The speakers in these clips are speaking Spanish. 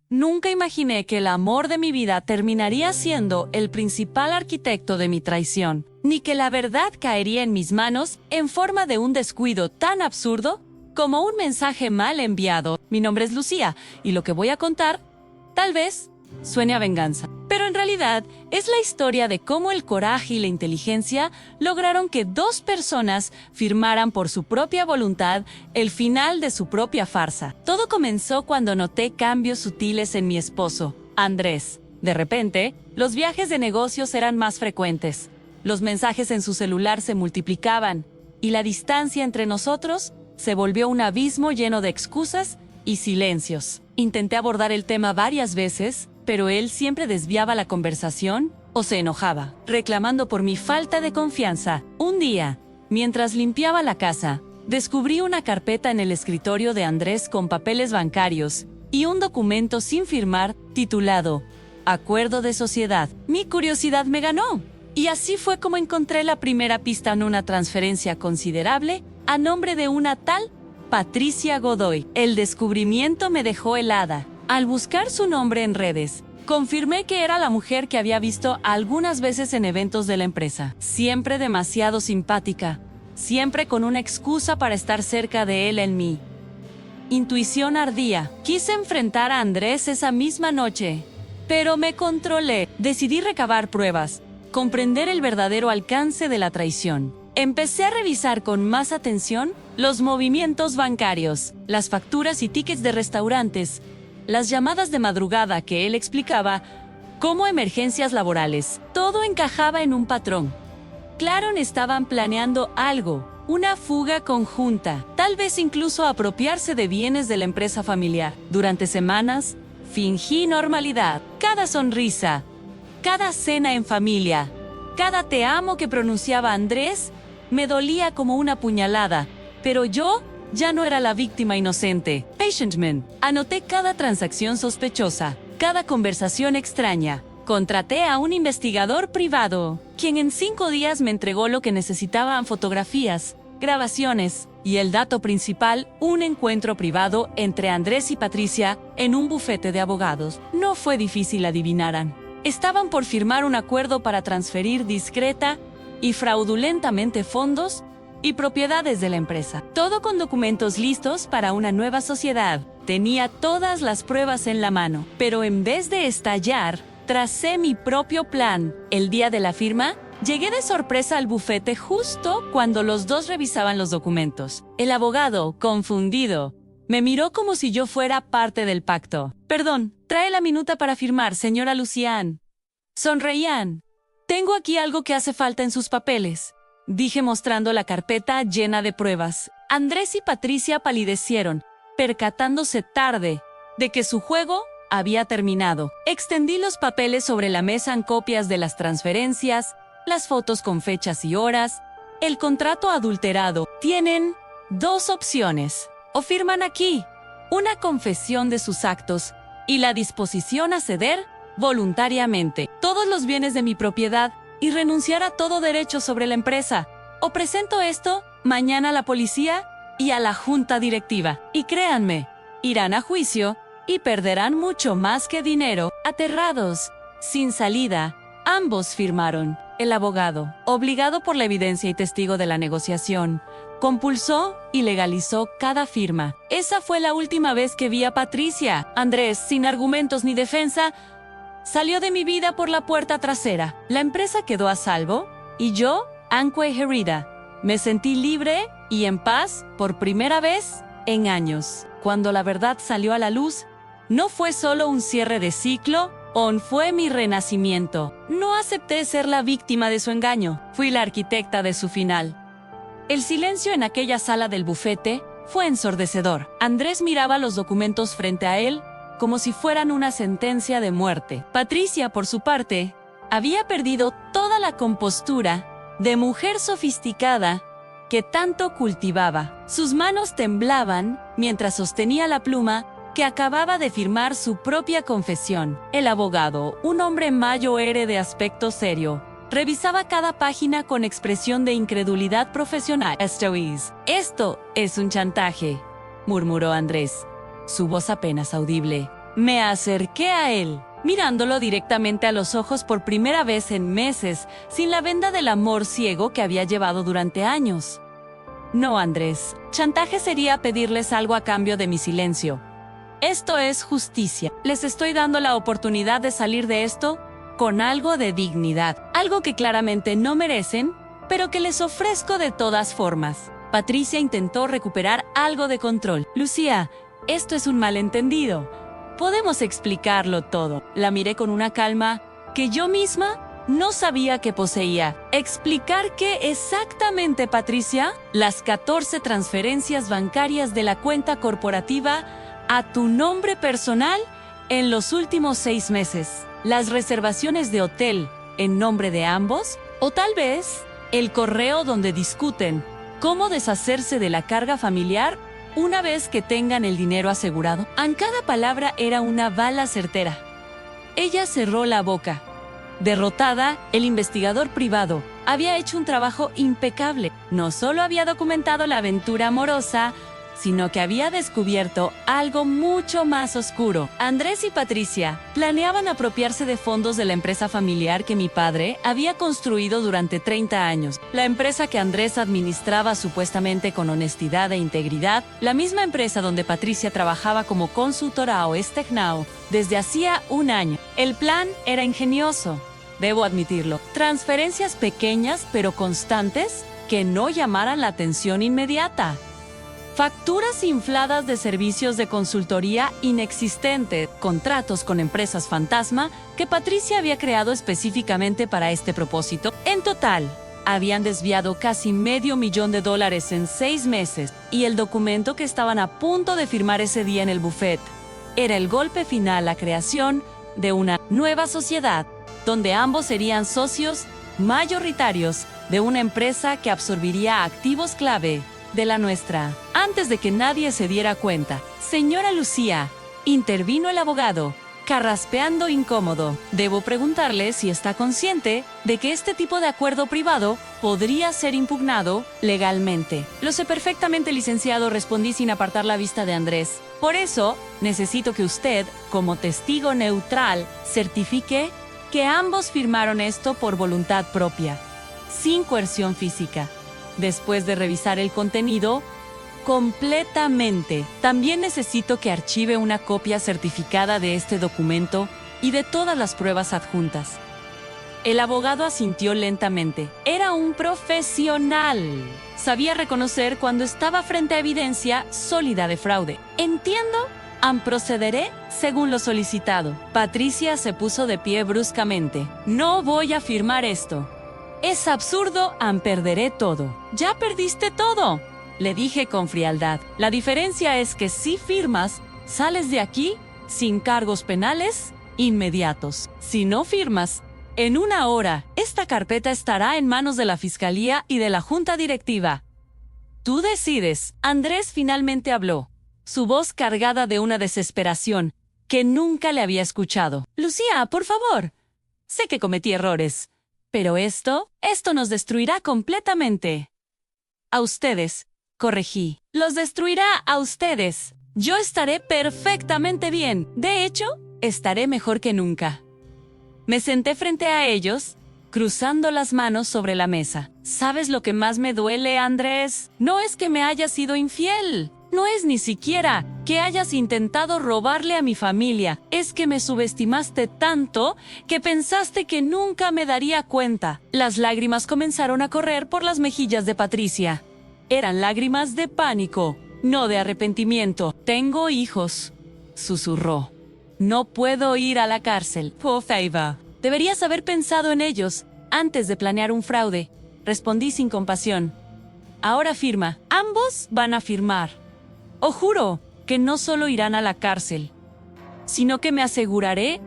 Nunca imaginé que el amor de mi vida terminaría siendo el principal arquitecto de mi traición, ni que la verdad caería en mis manos en forma de un descuido tan absurdo como un mensaje mal enviado. Mi nombre es Lucía, y lo que voy a contar, tal vez, suene a venganza. Pero en realidad, es la historia de cómo el coraje y la inteligencia lograron que dos personas firmaran por su propia voluntad el final de su propia farsa. Todo comenzó cuando noté cambios sutiles en mi esposo, Andrés. De repente, los viajes de negocios eran más frecuentes. Los mensajes en su celular se multiplicaban, y la distancia entre nosotros se volvió un abismo lleno de excusas y silencios. Intenté abordar el tema varias veces, pero él siempre desviaba la conversación o se enojaba, reclamando por mi falta de confianza. Un día, mientras limpiaba la casa, descubrí una carpeta en el escritorio de Andrés con papeles bancarios y un documento sin firmar titulado Acuerdo de Sociedad. Mi curiosidad me ganó, y así fue como encontré la primera pista en una transferencia considerable a nombre de una tal Patricia Godoy. El descubrimiento me dejó helada. Al buscar su nombre en redes, confirmé que era la mujer que había visto algunas veces en eventos de la empresa. Siempre demasiado simpática, siempre con una excusa para estar cerca de él en mi intuición ardía. Quise enfrentar a Andrés esa misma noche, pero me controlé. Decidí recabar pruebas, comprender el verdadero alcance de la traición. Empecé a revisar con más atención los movimientos bancarios, las facturas y tickets de restaurantes, las llamadas de madrugada que él explicaba como emergencias laborales. Todo encajaba en un patrón. Claro, estaban planeando algo, una fuga conjunta, tal vez incluso apropiarse de bienes de la empresa familiar. Durante semanas, fingí normalidad. Cada sonrisa, cada cena en familia, cada te amo que pronunciaba Andrés, me dolía como una puñalada, pero yo ya no era la víctima inocente. Patientman. Anoté cada transacción sospechosa, cada conversación extraña. Contraté a un investigador privado, quien en 5 días me entregó lo que necesitaban: fotografías, grabaciones y el dato principal, un encuentro privado entre Andrés y Patricia en un bufete de abogados. No fue difícil adivinaran. Estaban por firmar un acuerdo para transferir discreta y fraudulentamente fondos y propiedades de la empresa. Todo con documentos listos para una nueva sociedad. Tenía todas las pruebas en la mano, pero en vez de estallar, tracé mi propio plan. El día de la firma, llegué de sorpresa al bufete justo cuando los dos revisaban los documentos. El abogado, confundido, me miró como si yo fuera parte del pacto. Perdón, trae la minuta para firmar, señora Lucián. Sonreían. Tengo aquí algo que hace falta en sus papeles, dije mostrando la carpeta llena de pruebas. Andrés y Patricia palidecieron, percatándose tarde de que su juego había terminado. Extendí los papeles sobre la mesa en copias de las transferencias, las fotos con fechas y horas, el contrato adulterado. Tienen 2 opciones. O firman aquí una confesión de sus actos y la disposición a ceder voluntariamente todos los bienes de mi propiedad y renunciar a todo derecho sobre la empresa. O presento esto mañana a la policía y a la junta directiva. Y créanme, irán a juicio y perderán mucho más que dinero. Aterrados, sin salida, ambos firmaron. El abogado, obligado por la evidencia y testigo de la negociación, compulsó y legalizó cada firma. Esa fue la última vez que vi a Patricia. Andrés, sin argumentos ni defensa, salió de mi vida por la puerta trasera. La empresa quedó a salvo y yo, Anque herida, me sentí libre y en paz por primera vez en años. Cuando la verdad salió a la luz, no fue solo un cierre de ciclo, fue mi renacimiento. No acepté ser la víctima de su engaño, fui la arquitecta de su final. El silencio en aquella sala del bufete fue ensordecedor. Andrés miraba los documentos frente a él como si fueran una sentencia de muerte. Patricia, por su parte, había perdido toda la compostura de mujer sofisticada que tanto cultivaba. Sus manos temblaban mientras sostenía la pluma que acababa de firmar su propia confesión. El abogado, un hombre mayor de aspecto serio, revisaba cada página con expresión de incredulidad profesional. Esto es un chantaje, murmuró Andrés, su voz apenas audible. Me acerqué a él, mirándolo directamente a los ojos por primera vez en meses, sin la venda del amor ciego que había llevado durante años. No, Andrés, chantaje sería pedirles algo a cambio de mi silencio. Esto es justicia. Les estoy dando la oportunidad de salir de esto con algo de dignidad, algo que claramente no merecen, pero que les ofrezco de todas formas. Patricia intentó recuperar algo de control. Lucía, esto es un malentendido. Podemos explicarlo todo. La miré con una calma que yo misma no sabía que poseía. ¿Explicar qué exactamente, Patricia? Las 14 transferencias bancarias de la cuenta corporativa a tu nombre personal en los últimos 6 meses. Las reservaciones de hotel en nombre de ambos, o tal vez el correo donde discuten cómo deshacerse de la carga familiar una vez que tengan el dinero asegurado. En cada palabra era una bala certera. Ella cerró la boca. Derrotada, el investigador privado había hecho un trabajo impecable. No solo había documentado la aventura amorosa, sino que había descubierto algo mucho más oscuro. Andrés y Patricia planeaban apropiarse de fondos de la empresa familiar que mi padre había construido durante 30 años. La empresa que Andrés administraba supuestamente con honestidad e integridad, la misma empresa donde Patricia trabajaba como consultora a Oeste Now desde hacía un año. El plan era ingenioso, debo admitirlo. Transferencias pequeñas pero constantes que no llamaran la atención inmediata. Facturas infladas de servicios de consultoría inexistentes, contratos con empresas fantasma que Patricia había creado específicamente para este propósito. En total, habían desviado casi $500,000 en 6 meses y el documento que estaban a punto de firmar ese día en el buffet era el golpe final a la creación de una nueva sociedad donde ambos serían socios mayoritarios de una empresa que absorbería activos clave de la nuestra. Antes de que nadie se diera cuenta, señora Lucía, intervino el abogado, carraspeando incómodo. Debo preguntarle si está consciente de que este tipo de acuerdo privado podría ser impugnado legalmente. Lo sé perfectamente, licenciado, respondí sin apartar la vista de Andrés. Por eso, necesito que usted, como testigo neutral, certifique que ambos firmaron esto por voluntad propia, sin coerción física. Después de revisar el contenido completamente, también necesito que archive una copia certificada de este documento y de todas las pruebas adjuntas. El abogado asintió lentamente. Era un profesional. Sabía reconocer cuando estaba frente a evidencia sólida de fraude. Entiendo. Procederé según lo solicitado. Patricia se puso de pie bruscamente. No voy a firmar esto. Es absurdo, perderé todo. Ya perdiste todo, le dije con frialdad. La diferencia es que si firmas, sales de aquí sin cargos penales inmediatos. Si no firmas, en 1 hora, esta carpeta estará en manos de la Fiscalía y de la Junta Directiva. Tú decides. Andrés finalmente habló, su voz cargada de una desesperación que nunca le había escuchado. Lucía, por favor. Sé que cometí errores. Pero esto nos destruirá completamente. A ustedes, corregí. Los destruirá a ustedes. Yo estaré perfectamente bien. De hecho, estaré mejor que nunca. Me senté frente a ellos, cruzando las manos sobre la mesa. ¿Sabes lo que más me duele, Andrés? No es que me hayas sido infiel. No es ni siquiera que hayas intentado robarle a mi familia. Es que me subestimaste tanto que pensaste que nunca me daría cuenta. Las lágrimas comenzaron a correr por las mejillas de Patricia. Eran lágrimas de pánico, no de arrepentimiento. Tengo hijos, susurró. No puedo ir a la cárcel. Por favor. Deberías haber pensado en ellos antes de planear un fraude, respondí sin compasión. Ahora firma. Ambos van a firmar. Os juro que no solo irán a la cárcel, sino que me aseguraré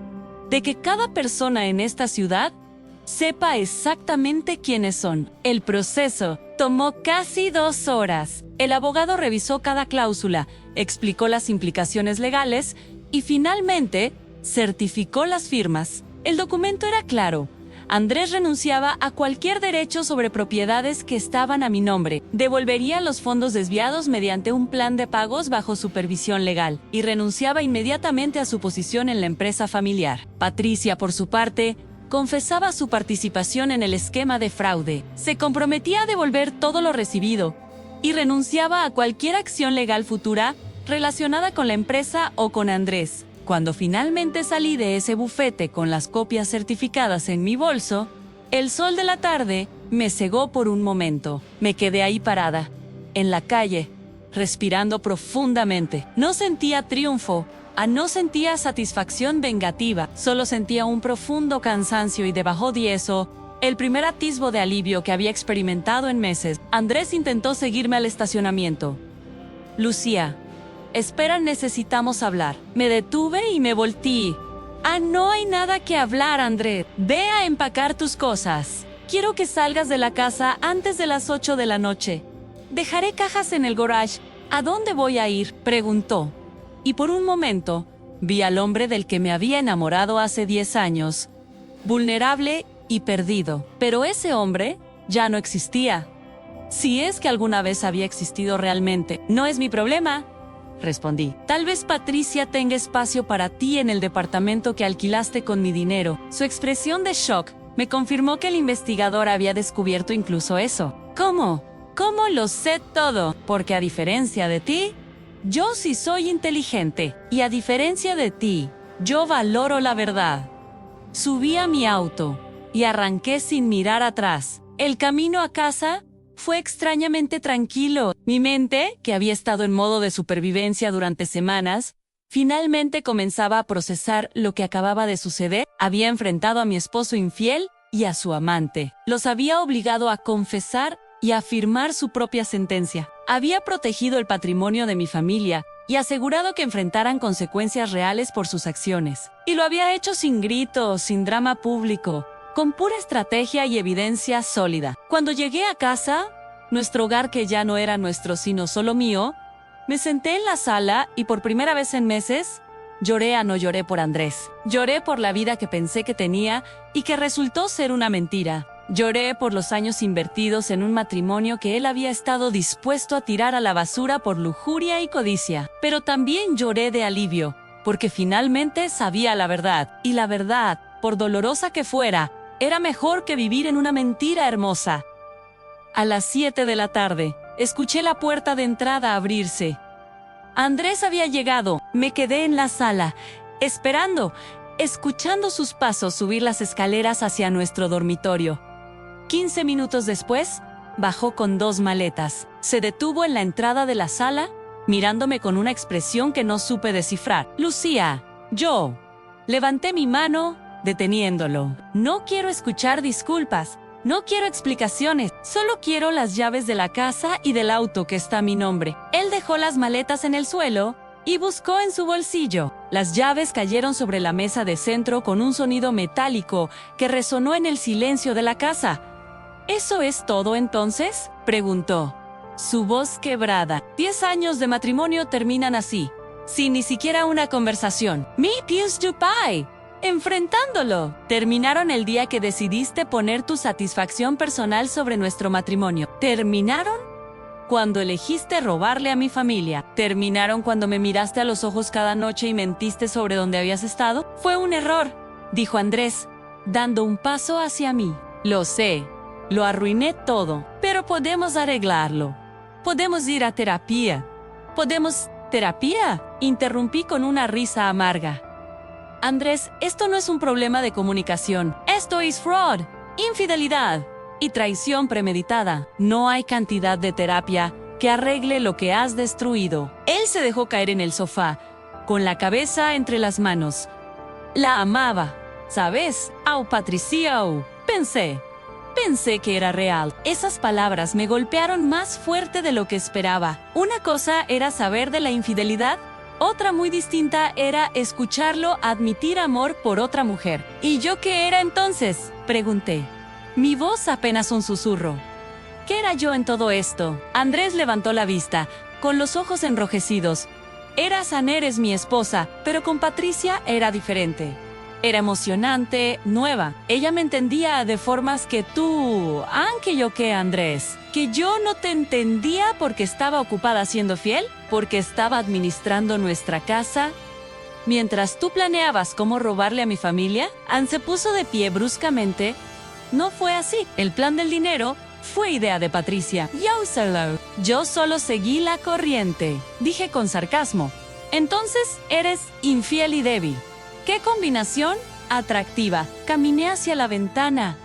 de que cada persona en esta ciudad sepa exactamente quiénes son. El proceso tomó casi 2 horas. El abogado revisó cada cláusula, explicó las implicaciones legales y finalmente certificó las firmas. El documento era claro. Andrés renunciaba a cualquier derecho sobre propiedades que estaban a mi nombre, devolvería los fondos desviados mediante un plan de pagos bajo supervisión legal y renunciaba inmediatamente a su posición en la empresa familiar. Patricia, por su parte, confesaba su participación en el esquema de fraude, se comprometía a devolver todo lo recibido y renunciaba a cualquier acción legal futura relacionada con la empresa o con Andrés. Cuando finalmente salí de ese bufete con las copias certificadas en mi bolso, el sol de la tarde me cegó por un momento. Me quedé ahí parada, en la calle, respirando profundamente. No sentía triunfo, no sentía satisfacción vengativa, solo sentía un profundo cansancio y debajo de eso, el primer atisbo de alivio que había experimentado en meses. Andrés intentó seguirme al estacionamiento. Lucía, espera, necesitamos hablar. Me detuve y me volteé. No hay nada que hablar, Andrés. Ve a empacar tus cosas. Quiero que salgas de la casa antes de las 8 de la noche. Dejaré cajas en el garage. ¿A dónde voy a ir?, preguntó. Y por un momento, vi al hombre del que me había enamorado hace 10 años, vulnerable y perdido. Pero ese hombre ya no existía. Si es que alguna vez había existido realmente, no es mi problema, respondí. Tal vez Patricia tenga espacio para ti en el departamento que alquilaste con mi dinero. Su expresión de shock me confirmó que el investigador había descubierto incluso eso. ¿Cómo? ¿Cómo lo sé todo? Porque a diferencia de ti, yo sí soy inteligente. Y a diferencia de ti, yo valoro la verdad. Subí a mi auto y arranqué sin mirar atrás. El camino a casa fue extrañamente tranquilo. Mi mente, que había estado en modo de supervivencia durante semanas, finalmente comenzaba a procesar lo que acababa de suceder. Había enfrentado a mi esposo infiel y a su amante. Los había obligado a confesar y a firmar su propia sentencia. Había protegido el patrimonio de mi familia y asegurado que enfrentaran consecuencias reales por sus acciones. Y lo había hecho sin gritos, sin drama público, con pura estrategia y evidencia sólida. Cuando llegué a casa, nuestro hogar, que ya no era nuestro sino solo mío, me senté en la sala y por primera vez en meses, no lloré por Andrés. Lloré por la vida que pensé que tenía y que resultó ser una mentira. Lloré por los años invertidos en un matrimonio que él había estado dispuesto a tirar a la basura por lujuria y codicia. Pero también lloré de alivio, porque finalmente sabía la verdad. Y la verdad, por dolorosa que fuera, era mejor que vivir en una mentira hermosa. A las 7 de la tarde, escuché la puerta de entrada abrirse. Andrés había llegado. Me quedé en la sala, esperando, escuchando sus pasos subir las escaleras hacia nuestro dormitorio. 15 minutos después, bajó con 2 maletas. Se detuvo en la entrada de la sala, mirándome con una expresión que no supe descifrar. Lucía, yo. Levanté mi mano, deteniéndolo. No quiero escuchar disculpas. No quiero explicaciones. Solo quiero las llaves de la casa y del auto que está a mi nombre. Él dejó las maletas en el suelo y buscó en su bolsillo. Las llaves cayeron sobre la mesa de centro con un sonido metálico que resonó en el silencio de la casa. ¿Eso es todo entonces?, preguntó. Su voz quebrada. 10 años de matrimonio terminan así, sin ni siquiera una conversación. Mi pius du pai. Enfrentándolo. Terminaron el día que decidiste poner tu satisfacción personal sobre nuestro matrimonio. ¿Terminaron? Cuando elegiste robarle a mi familia. ¿Terminaron cuando me miraste a los ojos cada noche y mentiste sobre dónde habías estado? Fue un error, dijo Andrés, dando un paso hacia mí. Lo sé, lo arruiné todo, pero podemos arreglarlo. Podemos ir a terapia. ¿Terapia? Interrumpí con una risa amarga. Andrés, esto no es un problema de comunicación. Esto es fraud, infidelidad y traición premeditada. No hay cantidad de terapia que arregle lo que has destruido. Él se dejó caer en el sofá, con la cabeza entre las manos. La amaba, ¿sabes? Patricia, Pensé que era real. Esas palabras me golpearon más fuerte de lo que esperaba. Una cosa era saber de la infidelidad. Otra muy distinta era escucharlo admitir amor por otra mujer. ¿Y yo qué era entonces?, pregunté. Mi voz apenas un susurro. ¿Qué era yo en todo esto? Andrés levantó la vista, con los ojos enrojecidos. Eres mi esposa, pero con Patricia era diferente. Era emocionante, nueva. Ella me entendía de formas que tú, aunque yo que Andrés, que yo no te entendía porque estaba ocupada siendo fiel, porque estaba administrando nuestra casa. Mientras tú planeabas cómo robarle a mi familia, Anne se puso de pie bruscamente. No fue así. El plan del dinero fue idea de Patricia. Yo solo seguí la corriente, dije con sarcasmo. Entonces eres infiel y débil. ¡Qué combinación atractiva! Caminé hacia la ventana,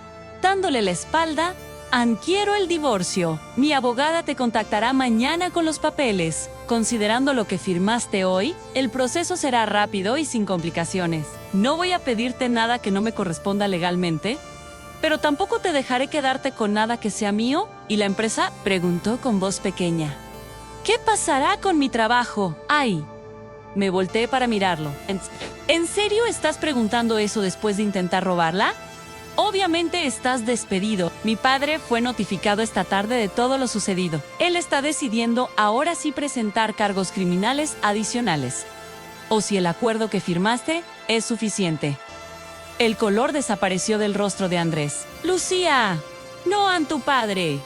dándole la espalda. Anne, quiero el divorcio. Mi abogada te contactará mañana con los papeles. Considerando lo que firmaste hoy, el proceso será rápido y sin complicaciones. No voy a pedirte nada que no me corresponda legalmente, pero tampoco te dejaré quedarte con nada que sea mío. ¿Y la empresa?, preguntó con voz pequeña. ¿Qué pasará con mi trabajo? ¡Ay! Me volteé para mirarlo. ¿En serio estás preguntando eso después de intentar robarla? Obviamente estás despedido. Mi padre fue notificado esta tarde de todo lo sucedido. Él está decidiendo ahora sí presentar cargos criminales adicionales. O si el acuerdo que firmaste es suficiente. El color desapareció del rostro de Andrés. Lucía, no a tu padre.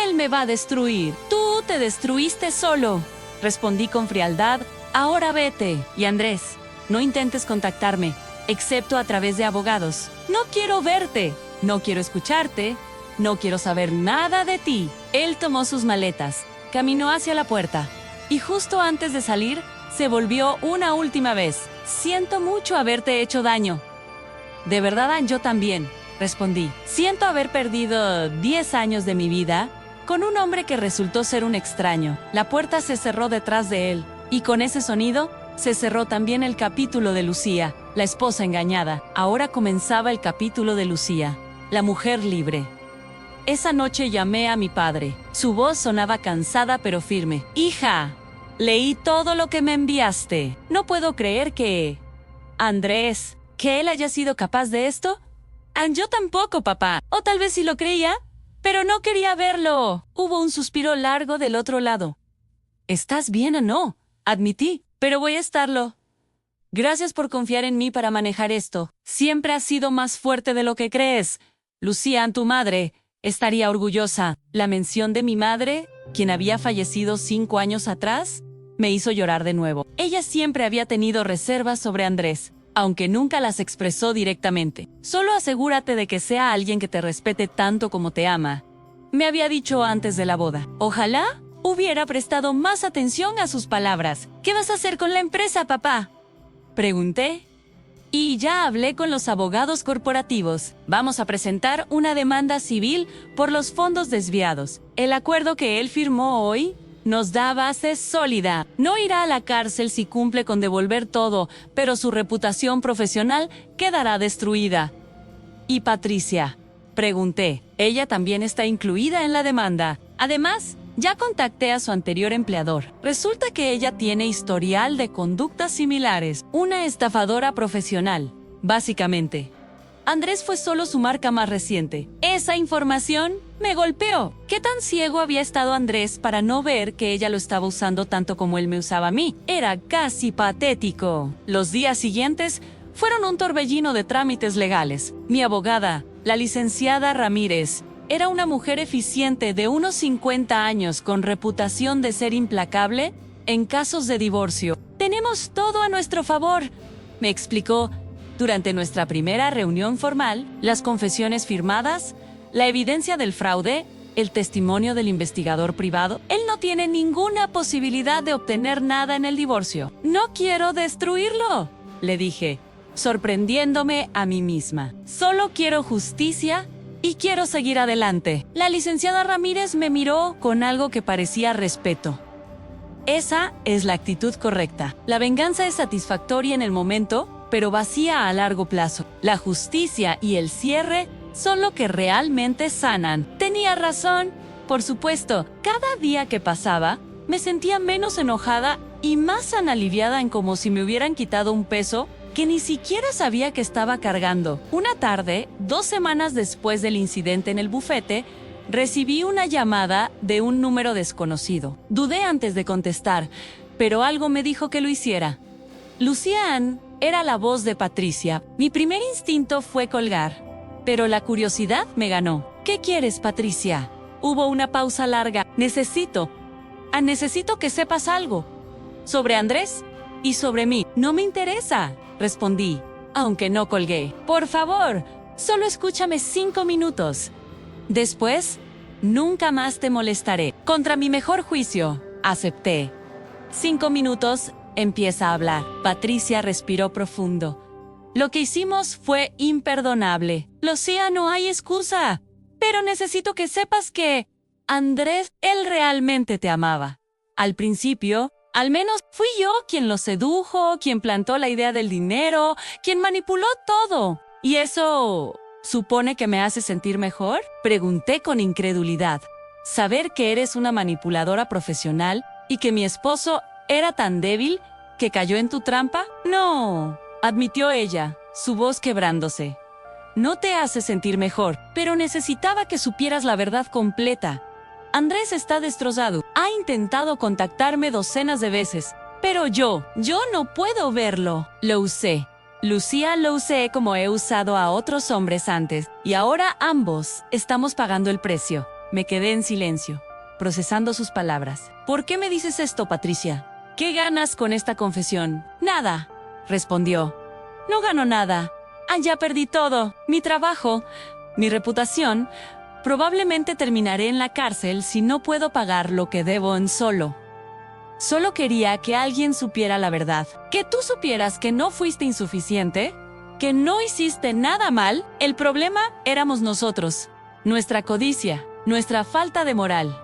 Él me va a destruir. Tú te destruiste solo. Respondí con frialdad. Ahora vete. Y Andrés, no intentes contactarme, excepto a través de abogados. No quiero verte, no quiero escucharte, no quiero saber nada de ti. Él tomó sus maletas, caminó hacia la puerta, y justo antes de salir, se volvió una última vez. Siento mucho haberte hecho daño. De verdad, Anne, yo también, respondí. Siento haber perdido 10 años de mi vida con un hombre que resultó ser un extraño. La puerta se cerró detrás de él. Y con ese sonido, se cerró también el capítulo de Lucía, la esposa engañada. Ahora comenzaba el capítulo de Lucía, la mujer libre. Esa noche llamé a mi padre. Su voz sonaba cansada pero firme. Hija, leí todo lo que me enviaste. No puedo creer que... Andrés, ¿que él haya sido capaz de esto? Yo tampoco, papá. O tal vez sí lo creía, pero no quería verlo. Hubo un suspiro largo del otro lado. ¿Estás bien o no? Admití, pero voy a estarlo. Gracias por confiar en mí para manejar esto. Siempre has sido más fuerte de lo que crees. Lucía, tu madre, estaría orgullosa. La mención de mi madre, quien había fallecido 5 años atrás, me hizo llorar de nuevo. Ella siempre había tenido reservas sobre Andrés, aunque nunca las expresó directamente. Solo asegúrate de que sea alguien que te respete tanto como te ama. Me había dicho antes de la boda. Ojalá hubiera prestado más atención a sus palabras. ¿Qué vas a hacer con la empresa, papá?, pregunté. Y ya hablé con los abogados corporativos. Vamos a presentar una demanda civil por los fondos desviados. El acuerdo que él firmó hoy nos da base sólida. No irá a la cárcel si cumple con devolver todo, pero su reputación profesional quedará destruida. ¿Y Patricia?, pregunté. Ella también está incluida en la demanda. Además, ya contacté a su anterior empleador. Resulta que ella tiene historial de conductas similares. Una estafadora profesional, básicamente. Andrés fue solo su marca más reciente. Esa información me golpeó. ¿Qué tan ciego había estado Andrés para no ver que ella lo estaba usando tanto como él me usaba a mí? Era casi patético. Los días siguientes fueron un torbellino de trámites legales. Mi abogada, la licenciada Ramírez, era una mujer eficiente de unos 50 años con reputación de ser implacable en casos de divorcio. Tenemos todo a nuestro favor, me explicó. Durante nuestra primera reunión formal, las confesiones firmadas, la evidencia del fraude, el testimonio del investigador privado, él no tiene ninguna posibilidad de obtener nada en el divorcio. No quiero destruirlo, le dije, sorprendiéndome a mí misma. Solo quiero justicia y quiero seguir adelante. La licenciada Ramírez me miró con algo que parecía respeto. Esa es la actitud correcta. La venganza es satisfactoria en el momento, pero vacía a largo plazo. La justicia y el cierre son lo que realmente sanan. Tenía razón. Por supuesto, cada día que pasaba, me sentía menos enojada y más aliviada en como si me hubieran quitado un peso que ni siquiera sabía que estaba cargando. Una tarde, 2 semanas después del incidente en el bufete, recibí una llamada de un número desconocido. Dudé antes de contestar, pero algo me dijo que lo hiciera. Lucía Anne Era la voz de Patricia. Mi primer instinto fue colgar, pero la curiosidad me ganó. ¿Qué quieres, Patricia? Hubo una pausa larga. Necesito que sepas algo. Sobre Andrés y sobre mí. No me interesa, respondí, aunque no colgué. Por favor, solo escúchame 5 minutos. Después, nunca más te molestaré. Contra mi mejor juicio, acepté. 5 minutos, empieza a hablar. Patricia respiró profundo. Lo que hicimos fue imperdonable. Lucía, no hay excusa. Pero necesito que sepas que Andrés, él realmente te amaba. Al principio, al menos fui yo quien lo sedujo, quien plantó la idea del dinero, quien manipuló todo. ¿Y eso supone que me hace sentir mejor? Pregunté con incredulidad. ¿Saber que eres una manipuladora profesional y que mi esposo era tan débil que cayó en tu trampa? No, admitió ella, su voz quebrándose. No te hace sentir mejor, pero necesitaba que supieras la verdad completa. Andrés está destrozado. Ha intentado contactarme docenas de veces, pero yo no puedo verlo. Lo usé. Lucía, lo usé como he usado a otros hombres antes, y ahora ambos estamos pagando el precio. Me quedé en silencio, procesando sus palabras. ¿Por qué me dices esto, Patricia? ¿Qué ganas con esta confesión? Nada, respondió. No gano nada. Ya perdí todo. Mi trabajo, mi reputación. Probablemente terminaré en la cárcel si no puedo pagar lo que debo en solo. Solo quería que alguien supiera la verdad. Que tú supieras que no fuiste insuficiente, que no hiciste nada mal. El problema éramos nosotros, nuestra codicia, nuestra falta de moral.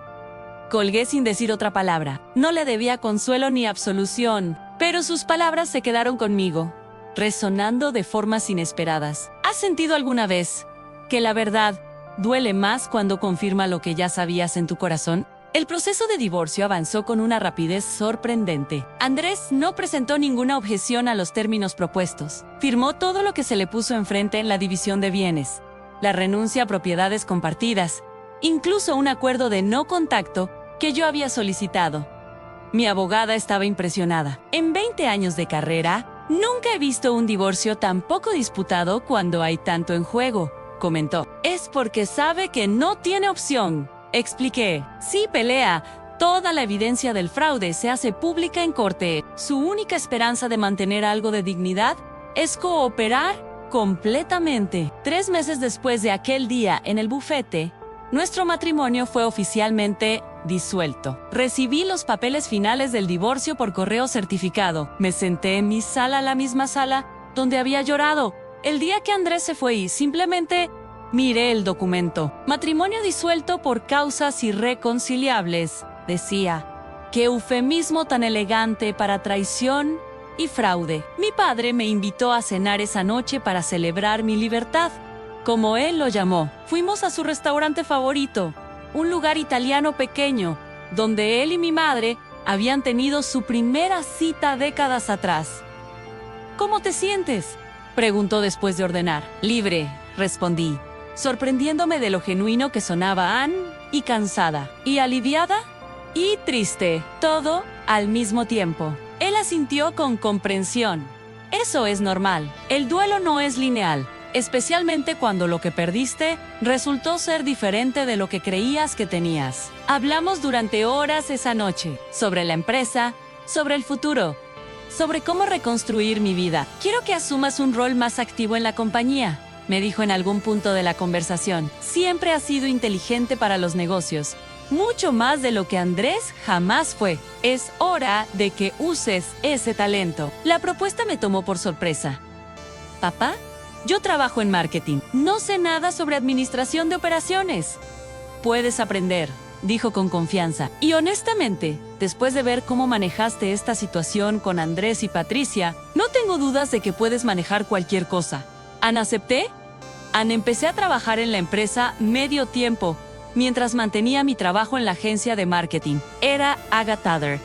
Colgué sin decir otra palabra. No le debía consuelo ni absolución, pero sus palabras se quedaron conmigo, resonando de formas inesperadas. ¿Has sentido alguna vez que la verdad duele más cuando confirma lo que ya sabías en tu corazón? El proceso de divorcio avanzó con una rapidez sorprendente. Andrés no presentó ninguna objeción a los términos propuestos. Firmó todo lo que se le puso enfrente en la división de bienes, la renuncia a propiedades compartidas, incluso un acuerdo de no contacto que yo había solicitado. Mi abogada estaba impresionada. En 20 años de carrera, nunca he visto un divorcio tan poco disputado cuando hay tanto en juego, comentó. Es porque sabe que no tiene opción, expliqué. Si pelea, toda la evidencia del fraude se hace pública en corte. Su única esperanza de mantener algo de dignidad es cooperar completamente. 3 meses después de aquel día en el bufete, nuestro matrimonio fue oficialmente disuelto. Recibí los papeles finales del divorcio por correo certificado. Me senté en mi sala, la misma sala donde había llorado el día que Andrés se fue, y simplemente miré el documento. Matrimonio disuelto por causas irreconciliables, decía. Qué eufemismo tan elegante para traición y fraude. Mi padre me invitó a cenar esa noche para celebrar mi libertad, como él lo llamó. Fuimos a su restaurante favorito, un lugar italiano pequeño, donde él y mi madre habían tenido su primera cita décadas atrás. ¿Cómo te sientes?, preguntó después de ordenar. Libre, respondí, sorprendiéndome de lo genuino que sonaba Ann, y cansada, y aliviada, y triste, todo al mismo tiempo. Él asintió con comprensión. Eso es normal. El duelo no es lineal, especialmente cuando lo que perdiste resultó ser diferente de lo que creías que tenías. Hablamos durante horas esa noche, sobre la empresa, sobre el futuro, sobre cómo reconstruir mi vida. Quiero que asumas un rol más activo en la compañía, me dijo en algún punto de la conversación. Siempre has sido inteligente para los negocios, mucho más de lo que Andrés jamás fue. Es hora de que uses ese talento. La propuesta me tomó por sorpresa. ¿Papá? Yo trabajo en marketing. No sé nada sobre administración de operaciones. Puedes aprender, dijo con confianza. Y honestamente, después de ver cómo manejaste esta situación con Andrés y Patricia, no tengo dudas de que puedes manejar cualquier cosa. Ann, acepté. Ann, empecé a trabajar en la empresa medio tiempo, mientras mantenía mi trabajo en la agencia de marketing. Era Agatha Other.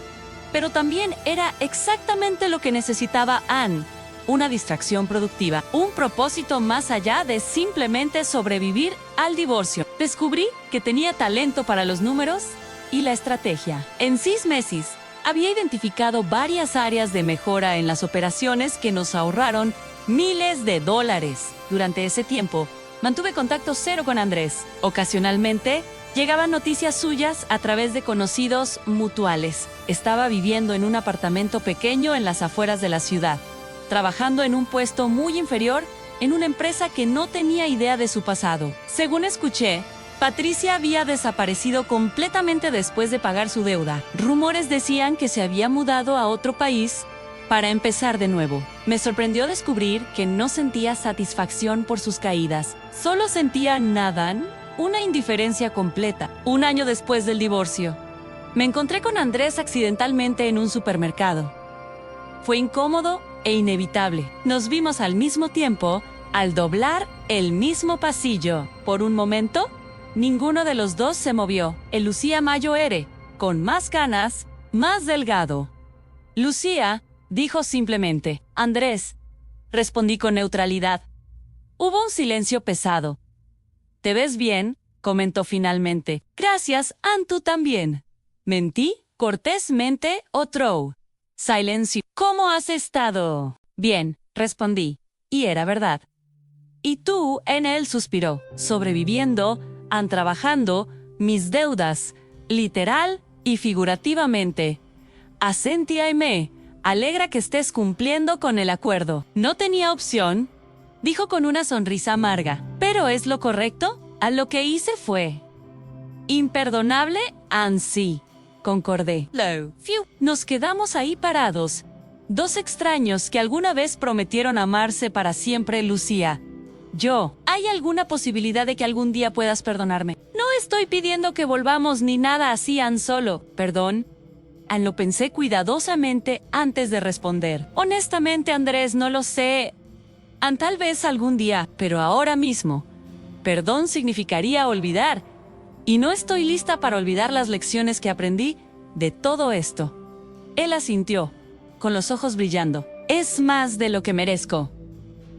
Pero también era exactamente lo que necesitaba Ann. Una distracción productiva, un propósito más allá de simplemente sobrevivir al divorcio. Descubrí que tenía talento para los números y la estrategia. En 6 meses, Había identificado varias áreas de mejora en las operaciones que nos ahorraron miles de dólares. Durante ese tiempo, mantuve contacto cero con Andrés. Ocasionalmente, llegaban noticias suyas a través de conocidos mutuales. Estaba viviendo en un apartamento pequeño en las afueras de la ciudad, trabajando en un puesto muy inferior en una empresa que no tenía idea de su pasado. Según escuché, Patricia había desaparecido completamente después de pagar su deuda. Rumores decían que se había mudado a otro país para empezar de nuevo. Me sorprendió descubrir que no sentía satisfacción por sus caídas. Solo sentía nada, una indiferencia completa. Un año después del divorcio, me encontré con Andrés accidentalmente en un supermercado. Fue incómodo e inevitable. Nos vimos al mismo tiempo al doblar el mismo pasillo. Por un momento, ninguno de los dos se movió. El Lucía Mayo era, con más ganas, más delgado. Lucía dijo simplemente, Andrés. Respondí con neutralidad. Hubo un silencio pesado. ¿Te ves bien?, comentó finalmente. Gracias, tú también. Mentí cortésmente otro. Silencio. ¿Cómo has estado? Bien, respondí. Y era verdad. Y tú, en él suspiró, sobreviviendo, trabajando, mis deudas, literal y figurativamente. Asentí y me alegra que estés cumpliendo con el acuerdo. No tenía opción, dijo con una sonrisa amarga. ¿Pero es lo correcto? A lo que hice fue imperdonable, sí, concordé. Nos quedamos ahí parados. Dos extraños que alguna vez prometieron amarse para siempre, Lucía. ¿Hay alguna posibilidad de que algún día puedas perdonarme? No estoy pidiendo que volvamos ni nada así, solo. ¿Perdón? Lo pensé cuidadosamente antes de responder. Honestamente, Andrés, no lo sé. Tal vez algún día, pero ahora mismo. Perdón significaría olvidar. Y no estoy lista para olvidar las lecciones que aprendí de todo esto. Él asintió, con los ojos brillando. Es más de lo que merezco.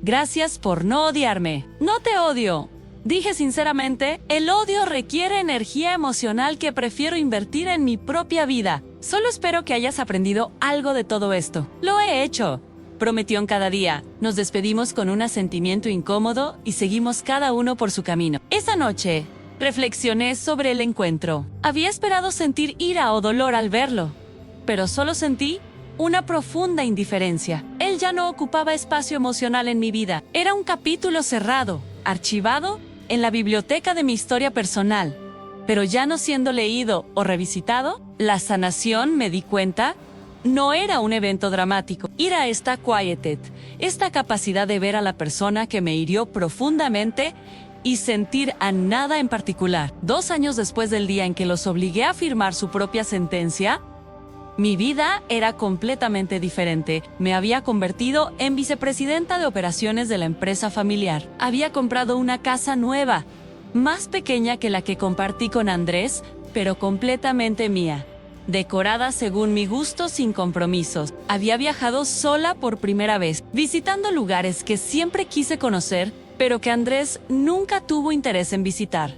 Gracias por no odiarme. No te odio. Dije sinceramente, el odio requiere energía emocional que prefiero invertir en mi propia vida. Solo espero que hayas aprendido algo de todo esto. Lo he hecho, prometió en cada día. Nos despedimos con un asentimiento incómodo y seguimos cada uno por su camino. Esa noche, reflexioné sobre el encuentro. Había esperado sentir ira o dolor al verlo, pero solo sentí una profunda indiferencia. Él ya no ocupaba espacio emocional en mi vida. Era un capítulo cerrado, archivado en la biblioteca de mi historia personal. Pero ya no siendo leído o revisitado, la sanación, me di cuenta, no era un evento dramático. Era esta quietud, esta capacidad de ver a la persona que me hirió profundamente y sentir a nada en particular. 2 años después del día en que los obligué a firmar su propia sentencia, mi vida era completamente diferente. Me había convertido en vicepresidenta de operaciones de la empresa familiar. Había comprado una casa nueva, más pequeña que la que compartí con Andrés, pero completamente mía. Decorada según mi gusto, sin compromisos. Había viajado sola por primera vez, visitando lugares que siempre quise conocer, pero que Andrés nunca tuvo interés en visitar.